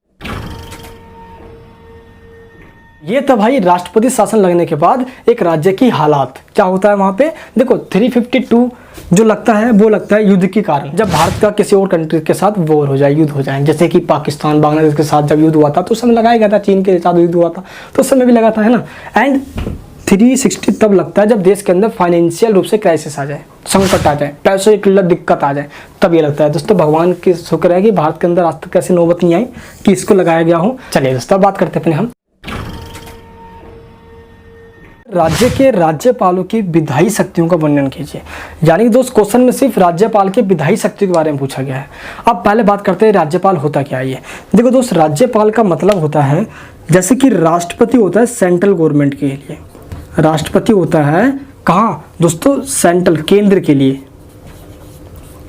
Speaker 1: ये तो भाई राष्ट्रपति शासन लगने के बाद एक राज्य की हालात क्या होता है वहां पे। देखो 352 जो लगता है वो लगता है युद्ध के कारण, जब भारत का किसी और कंट्री के साथ वॉर हो जाए, युद्ध हो जाए, जैसे कि पाकिस्तान बांग्लादेश के साथ जब युद्ध हुआ था तो उस समय लगाया गया था, चीन के साथ युद्ध हुआ था तो उस समय भी लगा था, है ना। एंड 360 तब लगता है जब देश के अंदर फाइनेंशियल रूप से क्राइसिस आ जाए, संकट आ जाए, पैसों की किल्लत दिक्कत आ जाए, तब ये लगता है। दोस्तों भगवान की शुक्र है कि भारत के अंदर आज तक ऐसी नौबत नहीं आई कि इसको लगाया गया हो। चलिए दोस्तों बात करते हैं अपने हम राज्य के राज्यपालों की विधायी शक्तियों का वर्णन कीजिए। यानी कि दोस्त क्वेश्चन में सिर्फ राज्यपाल के विधायी शक्ति के बारे में पूछा गया है। अब पहले बात करते हैं राज्यपाल होता क्या है ये। देखो दोस्त राज्यपाल का मतलब होता है जैसे कि राष्ट्रपति होता है सेंट्रल गवर्नमेंट के लिए, राष्ट्रपति होता है कहाँ दोस्तों, सेंट्रल केंद्र के लिए,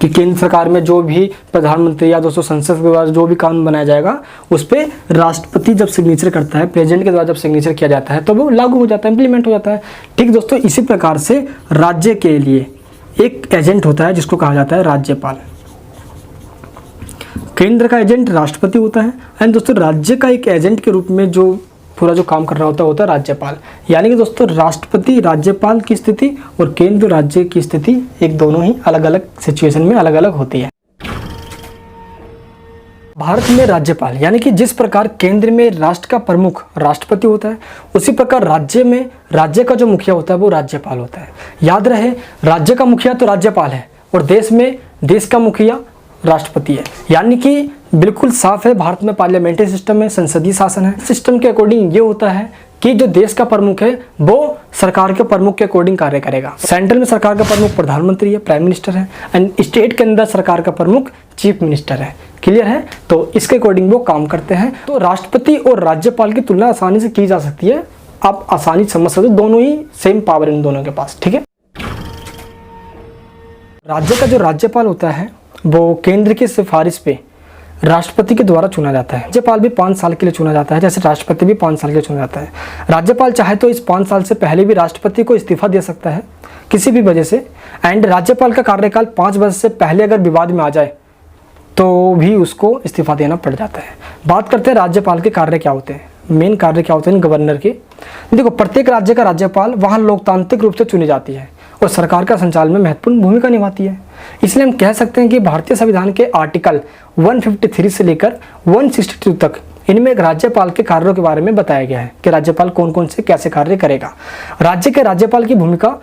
Speaker 1: कि केंद्र सरकार में जो भी प्रधानमंत्री या दोस्तों संसद के द्वारा जो भी कानून बनाया जाएगा उस पर राष्ट्रपति जब सिग्नेचर करता है, प्रेसिडेंट के द्वारा जब सिग्नेचर किया जाता है तो वो लागू हो जाता है, इंप्लीमेंट हो जाता है। ठीक दोस्तों, इसी प्रकार से राज्य के लिए एक एजेंट होता है जिसको कहा जाता है राज्यपाल। केंद्र का एजेंट राष्ट्रपति होता है, एंड दोस्तों राज्य का एक एजेंट के रूप में जो पूरा जो काम कर रहा होता है राज्यपाल। यानी कि दोस्तों राष्ट्रपति राज्यपाल की स्थिति और केंद्र राज्य की स्थिति एक दोनों ही अलग अलग सिचुएशन में अलग अलग होती है। भारत में राज्यपाल यानी कि जिस प्रकार केंद्र में राष्ट्र का प्रमुख राष्ट्रपति होता है, उसी प्रकार राज्य में राज्य का जो मुखिया होता है वो राज्यपाल होता है। याद रहे राज्य का मुखिया तो राज्यपाल है और देश में देश का मुखिया राष्ट्रपति है। यानी कि बिल्कुल साफ है, भारत में पार्लियामेंट्री सिस्टम है, संसदीय शासन है। सिस्टम के अकॉर्डिंग ये होता है कि जो देश का प्रमुख है वो सरकार के प्रमुख के अकॉर्डिंग कार्य करेगा। सेंट्रल में सरकार का प्रमुख प्रधानमंत्री है, प्राइम मिनिस्टर है, एंड स्टेट के अंदर सरकार का प्रमुख चीफ मिनिस्टर है। क्लियर है? तो इसके अकॉर्डिंग वो काम करते हैं। तो राष्ट्रपति और राज्यपाल की तुलना आसानी से की जा सकती है, आप आसानी समझ सकते हो, दोनों ही सेम पावर इन दोनों के पास। ठीक है। राज्य का जो राज्यपाल होता है वो केंद्र की सिफारिश पे राष्ट्रपति के द्वारा चुना जाता है। राज्यपाल भी 5 साल के लिए चुना जाता है, जैसे राष्ट्रपति भी 5 साल के लिए चुना जाता है। राज्यपाल चाहे तो इस 5 साल से पहले भी राष्ट्रपति को इस्तीफा दे सकता है किसी भी वजह से, एंड राज्यपाल का कार्यकाल 5 वर्ष से पहले अगर विवाद में आ जाए तो भी उसको इस्तीफा देना पड़ जाता है। बात करते हैं राज्यपाल के कार्य क्या होते हैं। मेन कार्य क्या होते हैं गवर्नर के। देखो, प्रत्येक राज्य का राज्यपाल वहाँ लोकतांत्रिक रूप से चुनी जाती है और सरकार का संचालन में महत्वपूर्ण भूमिका निभाती है। इसलिए हम कह सकते हैं कि भारतीय संविधान के आर्टिकल 153 से लेकर 162 तक इनमें एक राज्यपाल के कार्यों के बारे में बताया गया है कि राज्यपाल कौन कौन से कैसे कार्य करेगा। राज्य के राज्यपाल की भूमिका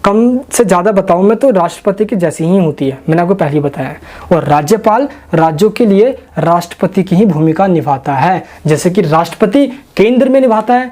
Speaker 1: कम से ज़्यादा बताऊं मैं तो राष्ट्रपति की जैसी ही होती है, मैंने आपको पहले बताया है। और राज्यपाल राज्यों के लिए राष्ट्रपति की ही भूमिका निभाता है। जैसे कि राष्ट्रपति केंद्र में निभाता है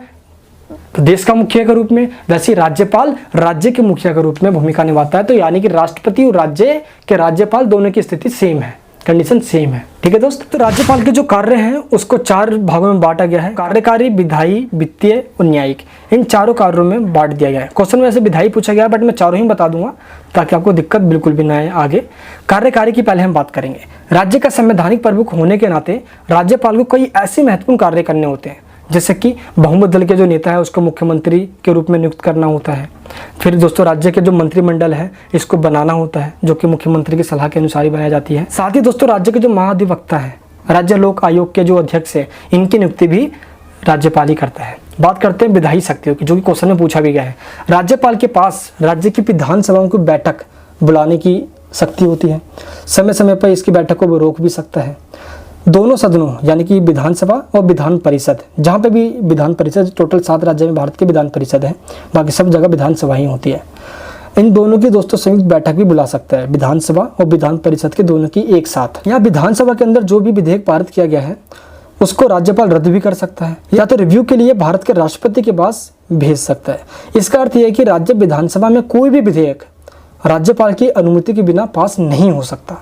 Speaker 1: देश का मुखिया के रूप में, वैसे राज्यपाल राज्य के मुखिया के रूप में भूमिका निभाता है। तो यानी कि राष्ट्रपति और राज्य के राज्यपाल दोनों की स्थिति सेम है, कंडीशन सेम है। ठीक है दोस्त, तो राज्यपाल के जो कार्य हैं उसको 4 भागों में बांटा गया है। कार्यकारी, विधायी, वित्तीय और न्यायिक, इन चारों कार्यों में बांट दिया गया है। क्वेश्चन में से विधायी पूछा गया, बट मैं चारों ही बता दूंगा ताकि आपको दिक्कत बिल्कुल भी ना आए आगे। कार्यकारी की पहले हम बात करेंगे। राज्य का संवैधानिक प्रमुख होने के नाते राज्यपाल को कई ऐसे महत्वपूर्ण कार्य करने होते हैं, जैसे कि बहुमत दल के जो नेता है उसको मुख्यमंत्री के रूप में नियुक्त करना होता है। फिर दोस्तों राज्य के जो मंत्रिमंडल है इसको बनाना होता है, जो कि मुख्यमंत्री की सलाह के अनुसार ही बनाई जाती है। साथ ही दोस्तों राज्य के जो महाधिवक्ता है, राज्य लोक आयोग के जो अध्यक्ष है, इनकी नियुक्ति भी राज्यपाल ही करता है। बात करते हैं विधायी शक्तियों की, जो कि क्वेश्चन में पूछा भी गया है। राज्यपाल के पास राज्य की विधानसभाओं की बैठक बुलाने की शक्ति होती है। समय समय पर इसकी बैठक को वो रोक भी सकता है। दोनों सदनों यानी कि विधानसभा और विधान परिषद, जहाँ पे भी विधान परिषद, टोटल 7 राज्य में भारत के विधान परिषद है, बाकी सब जगह विधानसभा ही होती है। इन दोनों की दोस्तों संयुक्त बैठक भी बुला सकता है, विधानसभा और विधान परिषद के दोनों की एक साथ। यहाँ विधानसभा के अंदर जो भी विधेयक पारित किया गया है उसको राज्यपाल रद्द भी कर सकता है, या तो रिव्यू के लिए भारत के राष्ट्रपति के पास भेज सकता है। इसका अर्थ यह है कि राज्य विधानसभा में कोई भी विधेयक राज्यपाल की अनुमति के बिना पास नहीं हो सकता।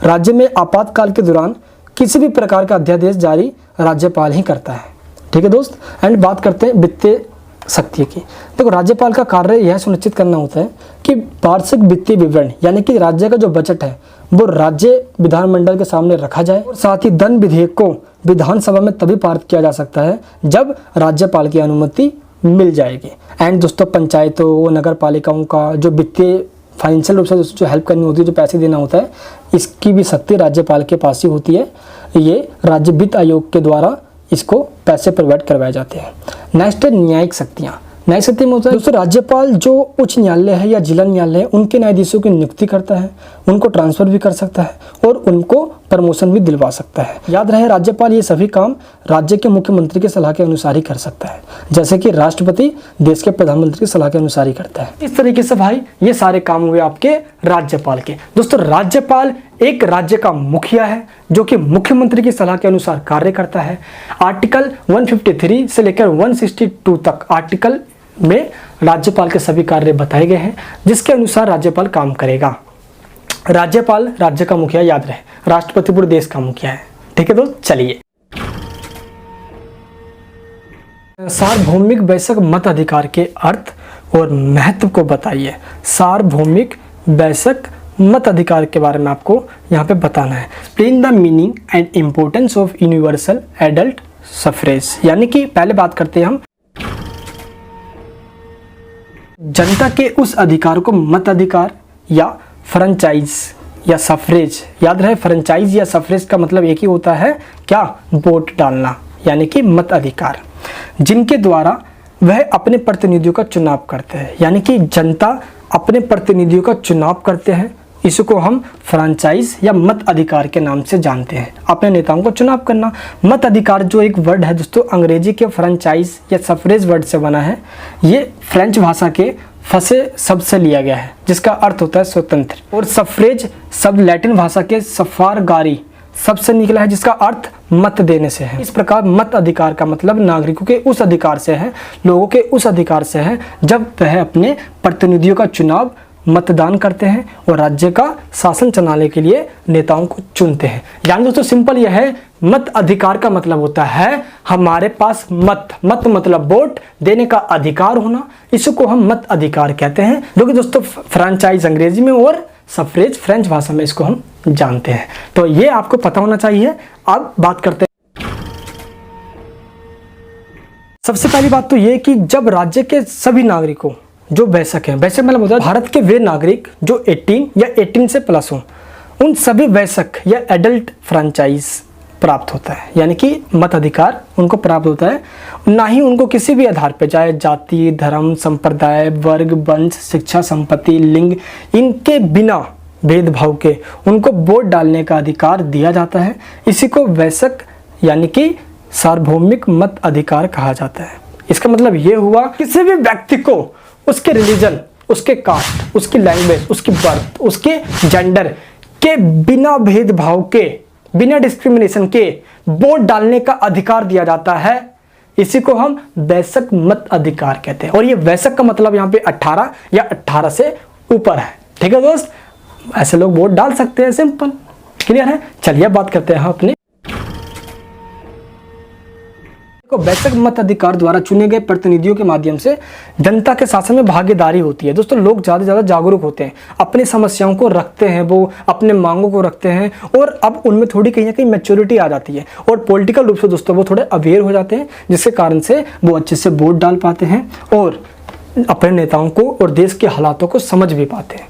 Speaker 1: राज्य में आपातकाल के दौरान किसी भी प्रकार का अध्यादेश जारी राज्यपाल ही करता है। ठीक है दोस्त, एंड बात करते हैं वित्तीय शक्ति की। देखो, राज्यपाल का कार्य यह सुनिश्चित करना होता है कि वार्षिक वित्तीय विवरण यानी कि राज्य का जो बजट है वो राज्य विधानमंडल के सामने रखा जाए। और साथ ही धन विधेयक को विधानसभा में तभी पारित किया जा सकता है जब राज्यपाल की अनुमति मिल जाएगी। एंड दोस्तों पंचायतों और नगर पालिकाओं का जो वित्तीय फाइनेंशियल रूप से जो हेल्प करनी होती है, जो पैसे देना होता है, इसकी भी शक्ति राज्यपाल के पास ही होती है। ये राज्य वित्त आयोग के द्वारा इसको पैसे प्रोवाइड करवाए जाते हैं। नेक्स्ट है न्यायिक शक्तियाँ। न्यायिक शक्ति में होता है दोस्तों राज्यपाल जो उच्च न्यायालय है या जिला न्यायालय है उनके न्यायाधीशों की नियुक्ति करता है, उनको ट्रांसफर भी कर सकता है और उनको प्रमोशन भी दिलवा सकता है। याद रहे राज्यपाल ये सभी काम राज्य के मुख्यमंत्री की सलाह के अनुसार ही कर सकता है, जैसे कि राष्ट्रपति देश के प्रधानमंत्री की सलाह के अनुसार ही करता है। इस तरीके से भाई ये सारे काम हुए आपके राज्यपाल के। दोस्तों राज्यपाल एक राज्य का मुखिया है जो कि मुख्यमंत्री की सलाह के अनुसार कार्य करता है। आर्टिकल 153 से लेकर 162 तक आर्टिकल में राज्यपाल के सभी कार्य बताए गए हैं जिसके अनुसार राज्यपाल काम करेगा। राज्यपाल राज्य का मुखिया, याद रहे, राष्ट्रपति पूरे देश का मुखिया है। ठीक है दोस्त, चलिए सार्वभौमिक वैश्विक मताधिकार के अर्थ और महत्व को बताइए। सार्वभौमिक वैश्विक मताधिकार के बारे में आपको यहाँ पे बताना है। Explain the meaning and importance of universal adult suffrage, यानी कि पहले बात करते हैं हम जनता के उस अधिकार को मताधिकार या फ्रेंचाइज या सफरेज। याद रहे फ्रेंचाइज या सफरेज का मतलब एक ही होता है, क्या, वोट डालना, यानी कि मताधिकार, जिनके द्वारा वह अपने प्रतिनिधियों का चुनाव करते हैं। यानी कि जनता अपने प्रतिनिधियों का चुनाव करते हैं, इसको हम फ्रेंचाइज या मत अधिकार के नाम से जानते हैं। अपने नेताओं को चुनाव करना। मत अधिकार जो एक वर्ड है दोस्तों अंग्रेजी के फ्रेंचाइज या सफरेज वर्ड से बना है। ये फ्रेंच भाषा के फंसे शब्द से लिया गया है जिसका अर्थ होता है स्वतंत्र, और सफरेज शब्द लैटिन भाषा के सफारगारी शब्द से निकला है जिसका अर्थ मत देने से है। इस प्रकार मत अधिकार का मतलब नागरिकों के उस अधिकार से है, लोगों के उस अधिकार से है जब वह अपने प्रतिनिधियों का चुनाव मतदान करते हैं और राज्य का शासन चलाने के लिए नेताओं को चुनते हैं। यानी दोस्तों सिंपल यह है, मत अधिकार का मतलब होता है हमारे पास मत मतलब वोट देने का अधिकार होना, इसको हम मत अधिकार कहते हैं, जो कि दोस्तों फ्रेंचाइज अंग्रेजी में और सफरेज फ्रेंच भाषा में इसको हम जानते हैं। तो ये आपको पता होना चाहिए। अब बात करते हैं, सबसे पहली बात तो ये कि जब राज्य के सभी नागरिकों जो वयस्क हैं, वयस्क मतलब होता है भारत के वे नागरिक जो 18 या 18 से प्लस हों, उन सभी वयस्क या एडल्ट फ्रेंचाइज प्राप्त होता है, यानी कि मताधिकार उनको प्राप्त होता है। ना ही उनको किसी भी आधार पर, चाहे जाति, धर्म, संप्रदाय, वर्ग, वंश, शिक्षा, संपत्ति, लिंग, इनके बिना भेदभाव के उनको वोट डालने का अधिकार दिया जाता है। इसी को वैश्विक यानी कि सार्वभौमिक मत अधिकार कहा जाता है। इसका मतलब ये हुआ किसी भी व्यक्ति को उसके रिलीजन, उसके कास्ट, उसकी लैंग्वेज, उसकी बर्थ, उसके जेंडर के बिना भेदभाव के, बिना डिस्क्रिमिनेशन के वोट डालने का अधिकार दिया जाता है। इसी को हम वैश्विक मत अधिकार कहते हैं। और ये वैश्विक का मतलब यहाँ पे 18 या 18 से ऊपर है। ठीक है दोस्त, ऐसे लोग वोट डाल सकते हैं, सिंपल, क्लियर है। चलिए अब बात करते हैं अपने वैश्विक मत अधिकार द्वारा चुने गए प्रतिनिधियों के माध्यम से जनता के शासन में भागीदारी होती है। दोस्तों, लोग ज़्यादा से ज़्यादा जागरूक होते हैं, अपनी समस्याओं को रखते हैं, वो अपने मांगों को रखते हैं, और अब उनमें थोड़ी कहीं ना कहीं मैच्योरिटी आ जाती है, और पॉलिटिकल रूप से दोस्तों वो थोड़े अवेयर हो जाते हैं, जिसके कारण से वो अच्छे से वोट डाल पाते हैं और अपने नेताओं को और देश के हालातों को समझ भी पाते हैं।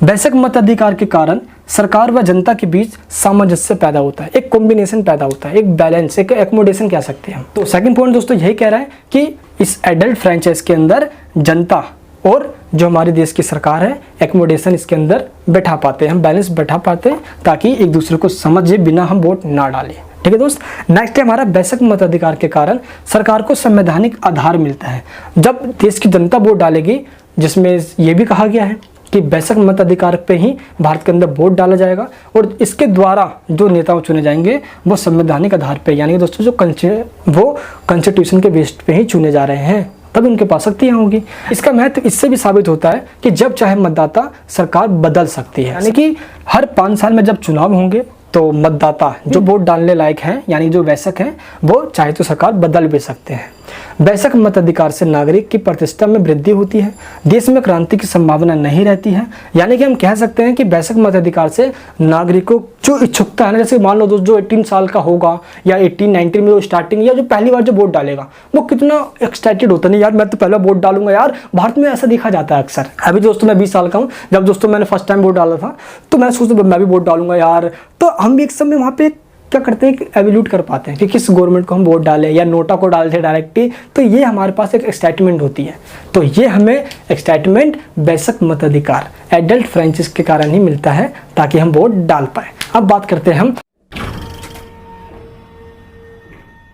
Speaker 1: वैश्विक मत अधिकार के कारण सरकार व जनता के बीच सामंजस्य पैदा होता है, एक कॉम्बिनेशन पैदा होता है, एक बैलेंस, एक एकोमोडेशन कह सकते हैं। तो सेकंड पॉइंट दोस्तों यही कह रहा है कि इस एडल्ट फ्रेंचाइज के अंदर जनता और जो हमारे देश की सरकार है, एकोमोडेशन इसके अंदर बैठा पाते हैं, हम बैलेंस बैठा पाते हैं, ताकि एक दूसरे को समझे बिना हम वोट ना डालें। ठीक है दोस्त, नेक्स्ट है हमारा वैश्विक मताधिकार के कारण सरकार को संवैधानिक आधार मिलता है। जब देश की जनता वोट डालेगी, जिसमें ये भी कहा गया है कि वैश्विक मताधिकार पे ही भारत के अंदर वोट डाला जाएगा, और इसके द्वारा जो नेता चुने जाएंगे वो संवैधानिक आधार पे, यानी कि दोस्तों वो कॉन्स्टिट्यूशन के बेस पे ही चुने जा रहे हैं, तब उनके पास शक्तियाँ होंगी। इसका महत्व इससे भी साबित होता है कि जब चाहे मतदाता सरकार बदल सकती है, यानी कि हर 5 साल में जब चुनाव होंगे तो मतदाता जो वोट डालने लायक हैं, यानी जो वयस्क हैं, वो चाहे तो सरकार बदल भी सकते हैं। वयस्क मताधिकार से नागरिक की प्रतिष्ठा में वृद्धि होती है, देश में क्रांति की संभावना नहीं रहती है। यानी कि हम कह सकते हैं कि वयस्क मताधिकार से नागरिकों जो इच्छुकता है ना, जैसे मान लो दोस्त जो 18 साल का होगा या 18-19 में जो स्टार्टिंग या जो पहली बार जो वोट डालेगा, वो कितना एक्साइटेड होता है, यार मैं तो पहला वोट डालूंगा यार। भारत में ऐसा देखा जाता है अक्सर। अभी दोस्तों मैं 20 साल का हूँ, जब दोस्तों मैंने फर्स्ट टाइम वोट डाला था तो मैं सोचता मैं भी वोट डालूंगा यार। तो हम भी एक समय वहाँ पे क्या करते हैं कि एवेल्यूट कर पाते हैं कि किस गवर्नमेंट को हम वोट डालें या नोटा को डालते डायरेक्टली, तो ये हमारे पास एक एक्साइटमेंट होती है। तो ये हमें एक्साइटमेंट वयस्क मताधिकार एडल्ट फ्रेंचाइज के कारण ही मिलता है, ताकि हम वोट डाल पाए। अब बात करते हैं हम,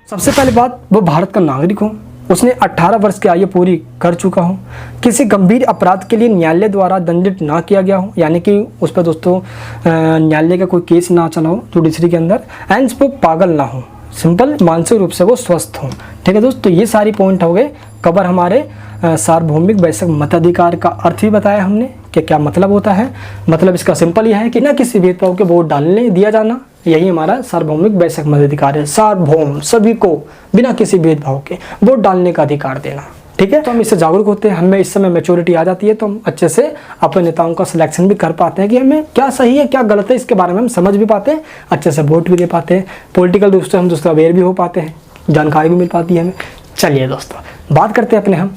Speaker 1: सबसे पहली बात, वो भारत का नागरिक हो, उसने 18 वर्ष की आयु पूरी कर चुका हो, किसी गंभीर अपराध के लिए न्यायालय द्वारा दंडित ना किया गया हो, यानी कि उस पर दोस्तों न्यायालय का कोई केस ना चला हो जुडिशरी के अंदर, एंड वो पागल ना हो, सिंपल मानसिक रूप से वो स्वस्थ हो। ठीक है दोस्तों, तो ये सारी पॉइंट हो गए कवर हमारे सार्वभौमिक वयस्क मताधिकार का अर्थ भी बताया हमने कि क्या मतलब होता है। मतलब इसका सिंपल यह है कि ना किसी भेदभाव के वोट डालने दिया जाना, यही हमारा सार्वभौमिक वयस्क मताधिकार है। सार्वभौम, सभी को बिना किसी भेदभाव के वोट डालने का अधिकार देना। ठीक है, तो हम इससे जागरूक होते हैं, हमें इस समय मैच्योरिटी आ जाती है, तो हम अच्छे से अपने नेताओं का सिलेक्शन भी कर पाते हैं कि हमें क्या सही है क्या गलत है, इसके बारे में हम समझ भी पाते हैं, अच्छे से वोट भी दे पाते हैं, पॉलिटिकल रूप से हम दोस्तों अवेयर भी हो पाते हैं, जानकारी भी मिल पाती है हमें। चलिए दोस्तों बात करते हैं अपने हम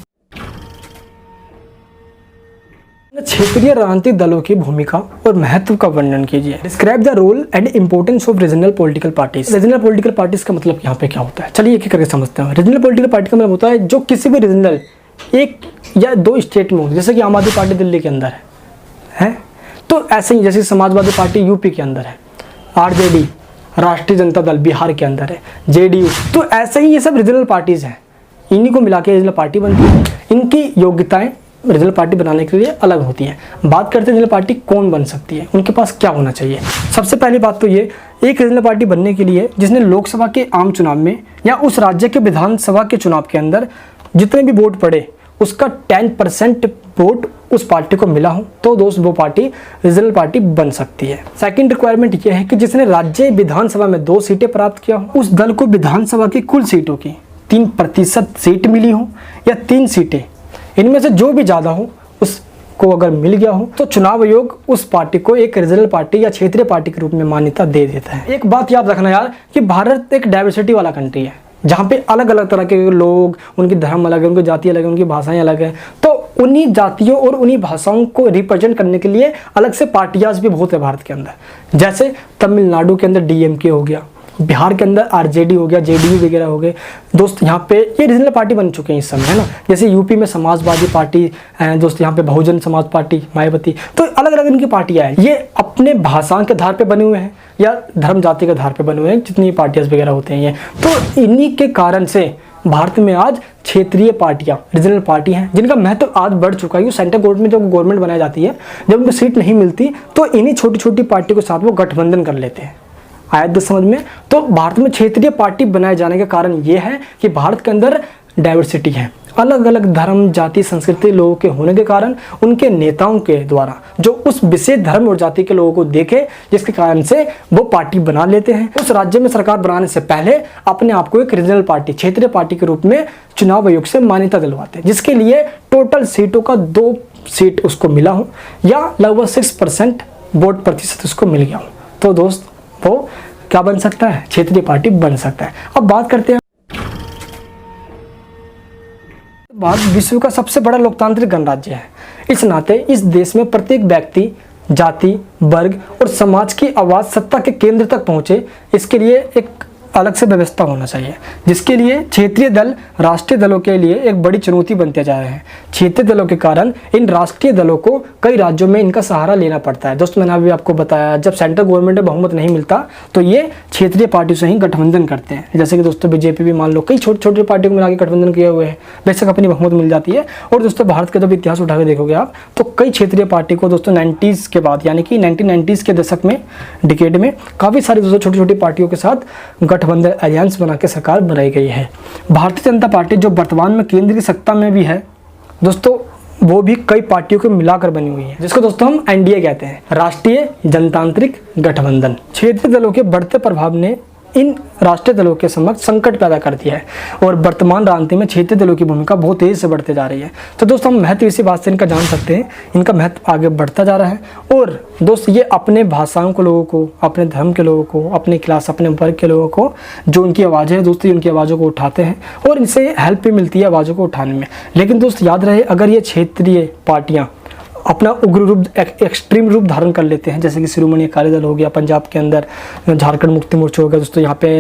Speaker 1: क्षेत्रीय राजनीतिक दलों की भूमिका और महत्व का वर्णन कीजिए। Describe the role and importance of regional political parties. Regional political parties का मतलब यहाँ पे क्या होता है, चलिए एक एक करके समझते हैं। रीजनल पॉलिटिकल पार्टी का मतलब होता है जो किसी भी रीजनल 1 या 2 स्टेट में हो, जैसे कि आम आदमी पार्टी दिल्ली के अंदर है, तो ऐसे ही जैसे समाजवादी पार्टी यूपी के अंदर है, RJD राष्ट्रीय जनता दल बिहार के अंदर है, JDU, तो ऐसे ही ये सब रीजनल पार्टीज हैं, इन्हीं को मिला के रीजनल पार्टी बनती है। इनकी योग्यताएं रीजनल पार्टी बनाने के लिए अलग होती है। बात करते हैं रीजनल पार्टी कौन बन सकती है, उनके पास क्या होना चाहिए। सबसे पहली बात तो ये, एक रीजनल पार्टी बनने के लिए जिसने लोकसभा के आम चुनाव में या उस राज्य के विधानसभा के चुनाव के अंदर जितने भी वोट पड़े उसका 10% वोट उस पार्टी को मिला हो, तो दोस्त वो पार्टी रीजनल पार्टी बन सकती है। सेकंड रिक्वायरमेंट यह है कि जिसने राज्य विधानसभा में 2 सीटें प्राप्त किया हो, उस दल को विधानसभा की कुल सीटों की 3% सीट मिली हो या 3 सीटें, इनमें से जो भी ज़्यादा हो उसको अगर मिल गया हो, तो चुनाव आयोग उस पार्टी को एक रीजनल पार्टी या क्षेत्रीय पार्टी के रूप में मान्यता दे देता है। एक बात याद रखना यार कि भारत एक डाइवर्सिटी वाला कंट्री है, जहाँ पे अलग अलग तरह के लोग, उनकी धर्म अलग है, उनकी जाति अलग है, उनकी भाषाएं अलग है, तो उन्हीं जातियों और उन्हीं भाषाओं को रिप्रेजेंट करने के लिए अलग से पार्टियाँ भी बहुत है भारत के अंदर। जैसे तमिलनाडु के अंदर DMK हो गया, बिहार के अंदर आरजेडी हो गया, जेडीयू वगैरह हो गए दोस्त, यहाँ पे ये रीजनल पार्टी बन चुके हैं इस समय, है ना। जैसे यूपी में समाजवादी पार्टी है दोस्त, यहाँ पे बहुजन समाज पार्टी, मायावती, तो अलग अलग इनकी पार्टियाँ हैं। ये अपने भाषा के आधार पे बने हुए हैं या धर्म जाति के आधार पे बने हुए हैं, जितनी पार्टियाँ वगैरह होते हैं ये। तो इन्हीं के कारण से भारत में आज क्षेत्रीय पार्टियां, रीजनल पार्टी हैं, जिनका महत्व आज बढ़ चुका है। सेंट्रल गवर्नमेंट में जब गवर्नमेंट बनाई जाती है, जब उनको सीट नहीं मिलती तो इन्हीं छोटी छोटी पार्टियों के साथ वो गठबंधन कर लेते हैं। आया समझ में। तो भारत में क्षेत्रीय पार्टी बनाए जाने का कारण ये है कि भारत के अंदर डाइवर्सिटी है, अलग अलग धर्म, जाति, संस्कृति लोगों के होने के कारण उनके नेताओं के द्वारा जो उस विशेष धर्म और जाति के लोगों को देखे, जिसके कारण से वो पार्टी बना लेते हैं। उस राज्य में सरकार बनाने से पहले अपने आप को एक रीजनल पार्टी, क्षेत्रीय पार्टी के रूप में चुनाव आयोग से मान्यता दिलवाते हैं, जिसके लिए टोटल सीटों का 2 सीट उसको मिला हो या लगभग 6% वोट प्रतिशत उसको मिल गया हो, तो दोस्त वो क्या बन सकता है, क्षेत्रीय पार्टी बन सकता है। अब बात करते हैं, भारत विश्व का सबसे बड़ा लोकतांत्रिक गणराज्य है। इस नाते इस देश में प्रत्येक व्यक्ति, जाति, वर्ग और समाज की आवाज़ सत्ता के केंद्र तक पहुंचे, इसके लिए एक अलग से व्यवस्था होना चाहिए, जिसके लिए क्षेत्रीय दल राष्ट्रीय दलों के लिए एक बड़ी चुनौती बनते जा रहे हैं। क्षेत्रीय दलों के कारण इन राष्ट्रीय दलों को कई राज्यों में इनका सहारा लेना पड़ता है। दोस्तों मैंने अभी आपको बताया, जब सेंट्रल गवर्नमेंट में बहुमत नहीं मिलता तो ये क्षेत्रीय पार्टियों से ही गठबंधन करते हैं। जैसे कि दोस्तों बीजेपी भी मान लो कई छोटी छोटी पार्टियों को मिला के गठबंधन किए हुए हैं, बेशक अपनी बहुमत मिल जाती है। और दोस्तों भारत का जब इतिहास उठा के देखोगे आप, तो कई क्षेत्रीय पार्टी को दोस्तों 90s के बाद, यानी कि 1990s के दशक में, डिकेड में काफ़ी सारी दोस्तों छोटी छोटी पार्टियों के साथ गठबंधन अलायंस बना के सरकार बनाई गई है। भारतीय जनता पार्टी जो वर्तमान में केंद्र की सत्ता में भी है दोस्तों, वो भी कई पार्टियों को मिलाकर बनी हुई है, जिसको दोस्तों हम एनडीए कहते हैं, राष्ट्रीय जनतांत्रिक गठबंधन। क्षेत्रीय दलों के बढ़ते प्रभाव ने इन राष्ट्रीय दलों के समक्ष संकट पैदा कर दिया है और वर्तमान राजनीति में क्षेत्रीय दलों की भूमिका बहुत तेजी से बढ़ते जा रही है। तो दोस्तों हम महत्व इसी बात से इनका जान सकते हैं, इनका महत्व आगे बढ़ता जा रहा है। और दोस्त ये अपने भाषाओं के लोगों को, अपने धर्म के लोगों को, अपने क्लास, अपने वर्ग के लोगों को जो उनकी आवाज़ें हैं दोस्तों, उनकी आवाज़ों को उठाते हैं और इनसे हेल्प भी मिलती है आवाज़ों को उठाने में। लेकिन दोस्त याद रहे, अगर ये क्षेत्रीय पार्टियाँ अपना उग्र रूप, एक्सट्रीम रूप धारण कर लेते हैं, जैसे कि शिरोमणि अकाली दल हो गया पंजाब के अंदर, झारखंड मुक्ति मोर्चा हो गया दोस्तों, यहाँ पे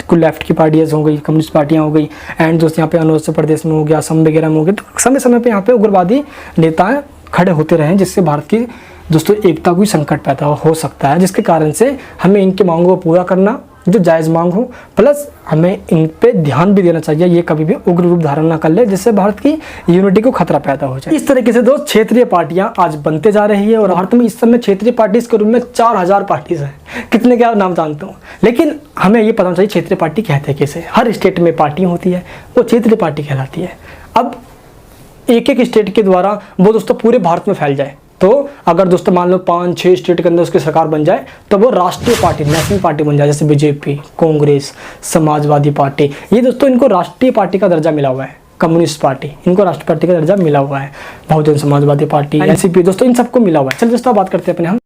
Speaker 1: कुछ लेफ्ट की पार्टियाँ हो गई, कम्युनिस्ट पार्टियाँ हो गई, एंड दोस्तों यहाँ पे अरुणाचल प्रदेश में हो गया, असम वगैरह में हो गया, तो समय समय पे यहाँ पे उग्रवादी नेता खड़े होते रहे, जिससे भारत की दोस्तों एकता को संकट पैदा हो सकता है, जिसके कारण से हमें इनकी मांगों को पूरा करना जो जायज़ मांग हो, प्लस हमें इन पे ध्यान भी देना चाहिए, ये कभी भी उग्र रूप धारण ना कर ले, जिससे भारत की यूनिटी को खतरा पैदा हो जाए। इस तरीके से दोस्त क्षेत्रीय पार्टियां आज बनते जा रही है और भारत में इस समय क्षेत्रीय पार्टीज के रूप में 4000 पार्टीज हैं। कितने क्या नाम जानता हूँ, लेकिन हमें ये पता चाहिए क्षेत्रीय पार्टी कहते हैं कैसे। हर स्टेट में पार्टियाँ होती है, वो क्षेत्रीय पार्टी कहलाती है। अब एक एक स्टेट के द्वारा वो दोस्तों पूरे भारत में फैल जाए, तो अगर दोस्तों मान लो 5-6 स्टेट के अंदर उसकी सरकार बन जाए, तो वो राष्ट्रीय पार्टी, नेशनल पार्टी बन जाए, जैसे बीजेपी, कांग्रेस, समाजवादी पार्टी, ये दोस्तों इनको राष्ट्रीय पार्टी का दर्जा मिला हुआ है। कम्युनिस्ट पार्टी, इनको राष्ट्रीय पार्टी का दर्जा मिला हुआ है। बहुजन समाजवादी पार्टी, एनसीपी दोस्तों, इन सबको मिला हुआ है। चलिए दोस्तों बात करते हैं अपने हम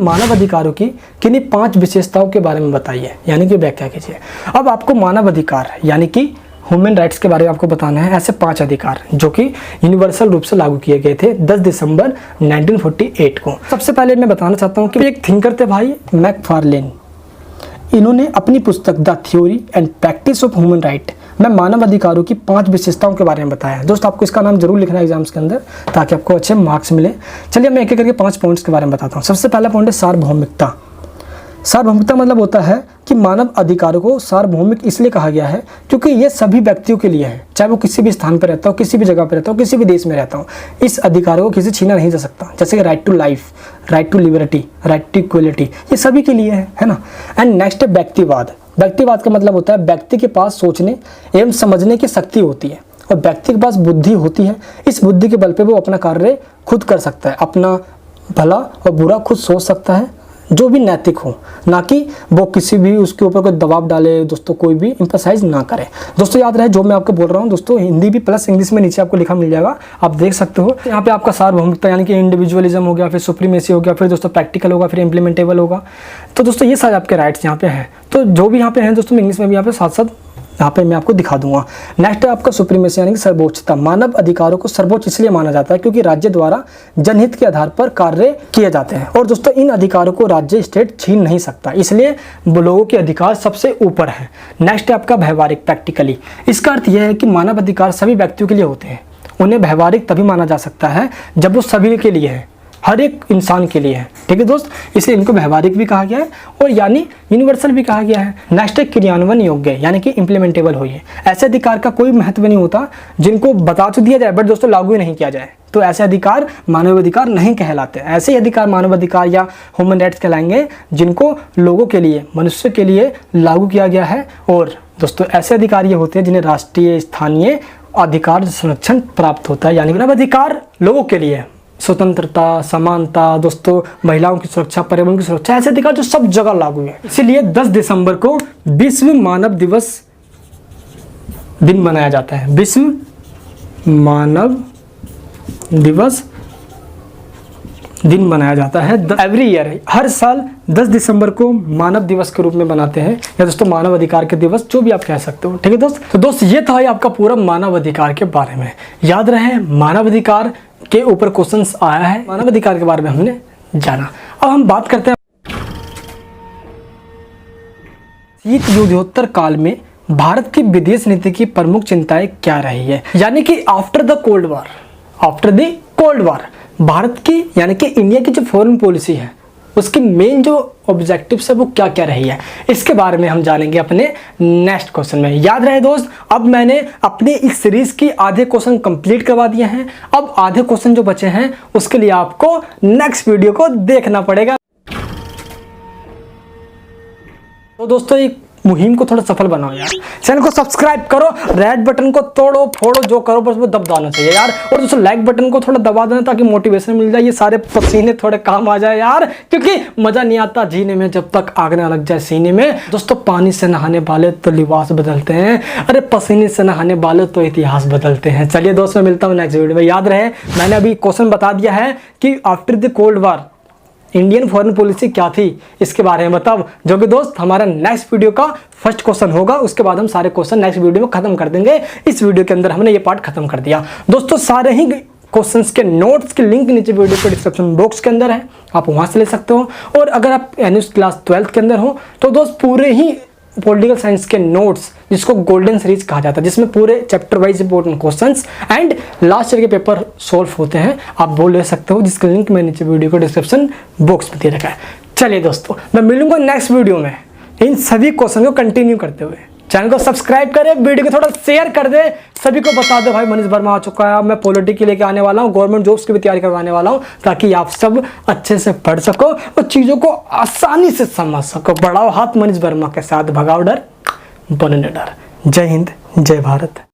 Speaker 1: मानव अधिकारों की किन्हीं 5 विशेषताओं के बारे में बताइए, यानी कि व्याख्या कीजिए। अब आपको मानव अधिकार यानी कि ह्यूमन राइट्स के बारे में आपको बताना है, ऐसे 5 अधिकार जो कि यूनिवर्सल रूप से लागू किए गए थे 10 दिसंबर 1948 को। सबसे पहले मैं बताना चाहता हूँ कि एक थिंकर थे भाई मैकफार्लेन, इन्होंने अपनी पुस्तक the theory and practice of human right में मानव अधिकारों की 5 विशेषताओं के बारे में बताया है। दोस्त आपको इसका नाम जरूर लिखना है एग्जाम्स के अंदर, ताकि आपको अच्छे मार्क्स मिले। चलिए मैं एक एक करके 5 पॉइंट्स के बारे में बताता हूँ। सबसे पहला पॉइंट है सार्वभौमिकता। सार्वभौमिकता मतलब होता है कि मानव अधिकारों को सार्वभौमिक इसलिए कहा गया है क्योंकि ये सभी व्यक्तियों के लिए है, चाहे वो किसी भी स्थान पर रहता हो, किसी भी जगह पर रहता हो, किसी भी देश में रहता हो। इस अधिकारों को किसी छीना नहीं जा सकता, जैसे कि right to life, right to liberty, right to equality, ये सभी के लिए है ना। एंड नेक्स्ट है व्यक्तिवाद। व्यक्तिवाद का मतलब होता है व्यक्ति के पास सोचने एवं समझने की शक्ति होती है और व्यक्ति के पास बुद्धि होती है। इस बुद्धि के बल पे वो अपना कार्य खुद कर सकता है, अपना भला और बुरा खुद सोच सकता है, जो भी नैतिक हो, ना कि वो किसी भी उसके ऊपर कोई दबाव डाले दोस्तों, कोई भी एम्फसाइज ना करे। दोस्तों याद रहे जो मैं आपको बोल रहा हूँ दोस्तों, हिंदी भी प्लस इंग्लिश में नीचे आपको लिखा मिल जाएगा, आप देख सकते हो। यहाँ पे आपका सार्वभौमिकता यानी कि इंडिविजुअलिज्म हो गया, फिर सुप्रीमेसी हो गया, फिर दोस्तों प्रैक्टिकल होगा, फिर इम्प्लीमेंटेबल होगा। तो दोस्तों ये सारे आपके राइट्स यहाँ पे हैं। तो जो भी यहाँ पे हैं दोस्तों, इंग्लिश में भी यहाँ पे साथ साथ यहाँ पे मैं आपको दिखा दूंगा। नेक्स्ट है आपका सुप्रीमेसी यानी कि सर्वोच्चता। मानव अधिकारों को सर्वोच्च इसलिए माना जाता है क्योंकि राज्य द्वारा जनहित के आधार पर कार्य किए जाते हैं और दोस्तों इन अधिकारों को राज्य स्टेट छीन नहीं सकता, इसलिए लोगों के अधिकार सबसे ऊपर है। नेक्स्ट है आपका व्यवहारिक प्रैक्टिकली। इसका अर्थ यह है कि मानव अधिकार सभी व्यक्तियों के लिए होते हैं। उन्हें व्यवहारिक तभी माना जा सकता है जब वो सभी के लिए है, हर एक इंसान के लिए है। ठीक है दोस्त, इसलिए इनको व्यवहारिक भी कहा गया है और यानी यूनिवर्सल भी कहा गया है। नेक्स्ट है क्रियान्वयन योग्य यानी कि इम्प्लीमेंटेबल हो। ऐसे अधिकार का कोई महत्व नहीं होता जिनको बता तो दिया जाए बट दोस्तों लागू ही नहीं किया जाए, तो ऐसे अधिकार मानव अधिकार नहीं कहलाते। ऐसे ही अधिकार मानव अधिकार या ह्यूमन राइट्स कहलाएंगे जिनको लोगों के लिए, मनुष्य के लिए लागू किया गया है। और दोस्तों ऐसे अधिकार ये होते हैं जिन्हें राष्ट्रीय स्थानीय अधिकार संरक्षण प्राप्त होता है, यानी मानव अधिकार लोगों के लिए स्वतंत्रता, समानता, दोस्तों महिलाओं की सुरक्षा, पर्यावरण की सुरक्षा, ऐसे अधिकार जो सब जगह लागू है। इसीलिए 10 दिसंबर को विश्व मानव दिवस दिन मनाया जाता है। विश्व मानव दिवस दिन मनाया जाता है एवरी ईयर। हर साल 10 दिसंबर को मानव दिवस के रूप में बनाते हैं या दोस्तों मानव अधिकार के दिवस, जो भी आप कह सकते हो। ठीक है दोस्त, तो दोस्त ये था आपका पूरा मानव अधिकार के बारे में। याद रहे मानव अधिकार के ऊपर क्वेश्चंस आया है, मानव अधिकार के बारे में हमने जाना। अब हम बात करते हैं शीत युद्धोत्तर काल में भारत की विदेश नीति की प्रमुख चिंताएं क्या रही है, यानी कि after the cold war Bharat की यानी कि इंडिया की जो फॉरेन पॉलिसी है उसकी मेन जो ऑब्जेक्टिव्स है वो क्या क्या रही है, इसके बारे में हम जानेंगे अपने नेक्स्ट क्वेश्चन में। याद रहे दोस्त, अब मैंने अपने इस सीरीज की आधे क्वेश्चन कंप्लीट करवा दिए हैं। अब आधे क्वेश्चन जो बचे हैं उसके लिए आपको नेक्स्ट वीडियो को देखना पड़ेगा। तो दोस्तों एक मुहिम को थोड़ा सफल बनाओ यार, चैनल को सब्सक्राइब करो, रेड बटन को तोड़ो फोड़ो जो करो, बस वो दबाना चाहिए यार। और दोस्तों लाइक बटन को थोड़ा दबा देना ताकि मोटिवेशन मिल जाए, ये सारे पसीने थोड़े काम आ जाए यार, क्योंकि मजा नहीं आता जीने में जब तक आग ना लग जाए सीने में। दोस्तों पानी से नहाने वाले तो लिबास बदलते हैं, अरे पसीने से नहाने वाले तो इतिहास बदलते हैं। चलिए दोस्तों मिलता हूँ नेक्स्ट वीडियो में। याद रहे मैंने अभी क्वेश्चन बता दिया है कि after the cold war Indian foreign policy क्या थी, इसके बारे में बताओ, जो कि दोस्त हमारा नेक्स्ट वीडियो का फर्स्ट क्वेश्चन होगा। उसके बाद हम सारे क्वेश्चन नेक्स्ट वीडियो में खत्म कर देंगे। इस वीडियो के अंदर हमने ये पार्ट खत्म कर दिया। दोस्तों सारे ही क्वेश्चंस के नोट्स के लिंक नीचे वीडियो के डिस्क्रिप्शन बॉक्स के अंदर है, आप वहां से ले सकते हो। और अगर आप एनएस क्लास 12th के अंदर हो तो दोस्त पूरे ही पॉलिटिकल साइंस के नोट्स, जिसको गोल्डन सीरीज कहा जाता है, जिसमें पूरे chapter wise important questions and last year के पेपर सॉल्व होते हैं, आप वो ले सकते हो, जिसका लिंक मैं नीचे वीडियो को डिस्क्रिप्शन बॉक्स में दे रखा है। चलिए दोस्तों मैं मिलूंगा नेक्स्ट वीडियो में इन सभी क्वेश्चन को कंटिन्यू करते हुए। चैनल को सब्सक्राइब करें, वीडियो को थोड़ा शेयर कर दे, सभी को बता दो भाई मनीष वर्मा आ चुका है, मैं पॉलिटिक्स लेके आने वाला हूँ, गवर्नमेंट जॉब्स की भी तैयारी करवाने वाला हूँ, ताकि आप सब अच्छे से पढ़ सको और चीज़ों को आसानी से समझ सको। बढ़ाओ हाथ मनीष वर्मा के साथ, भगाओ डर, बने डर। जय हिंद, जय भारत।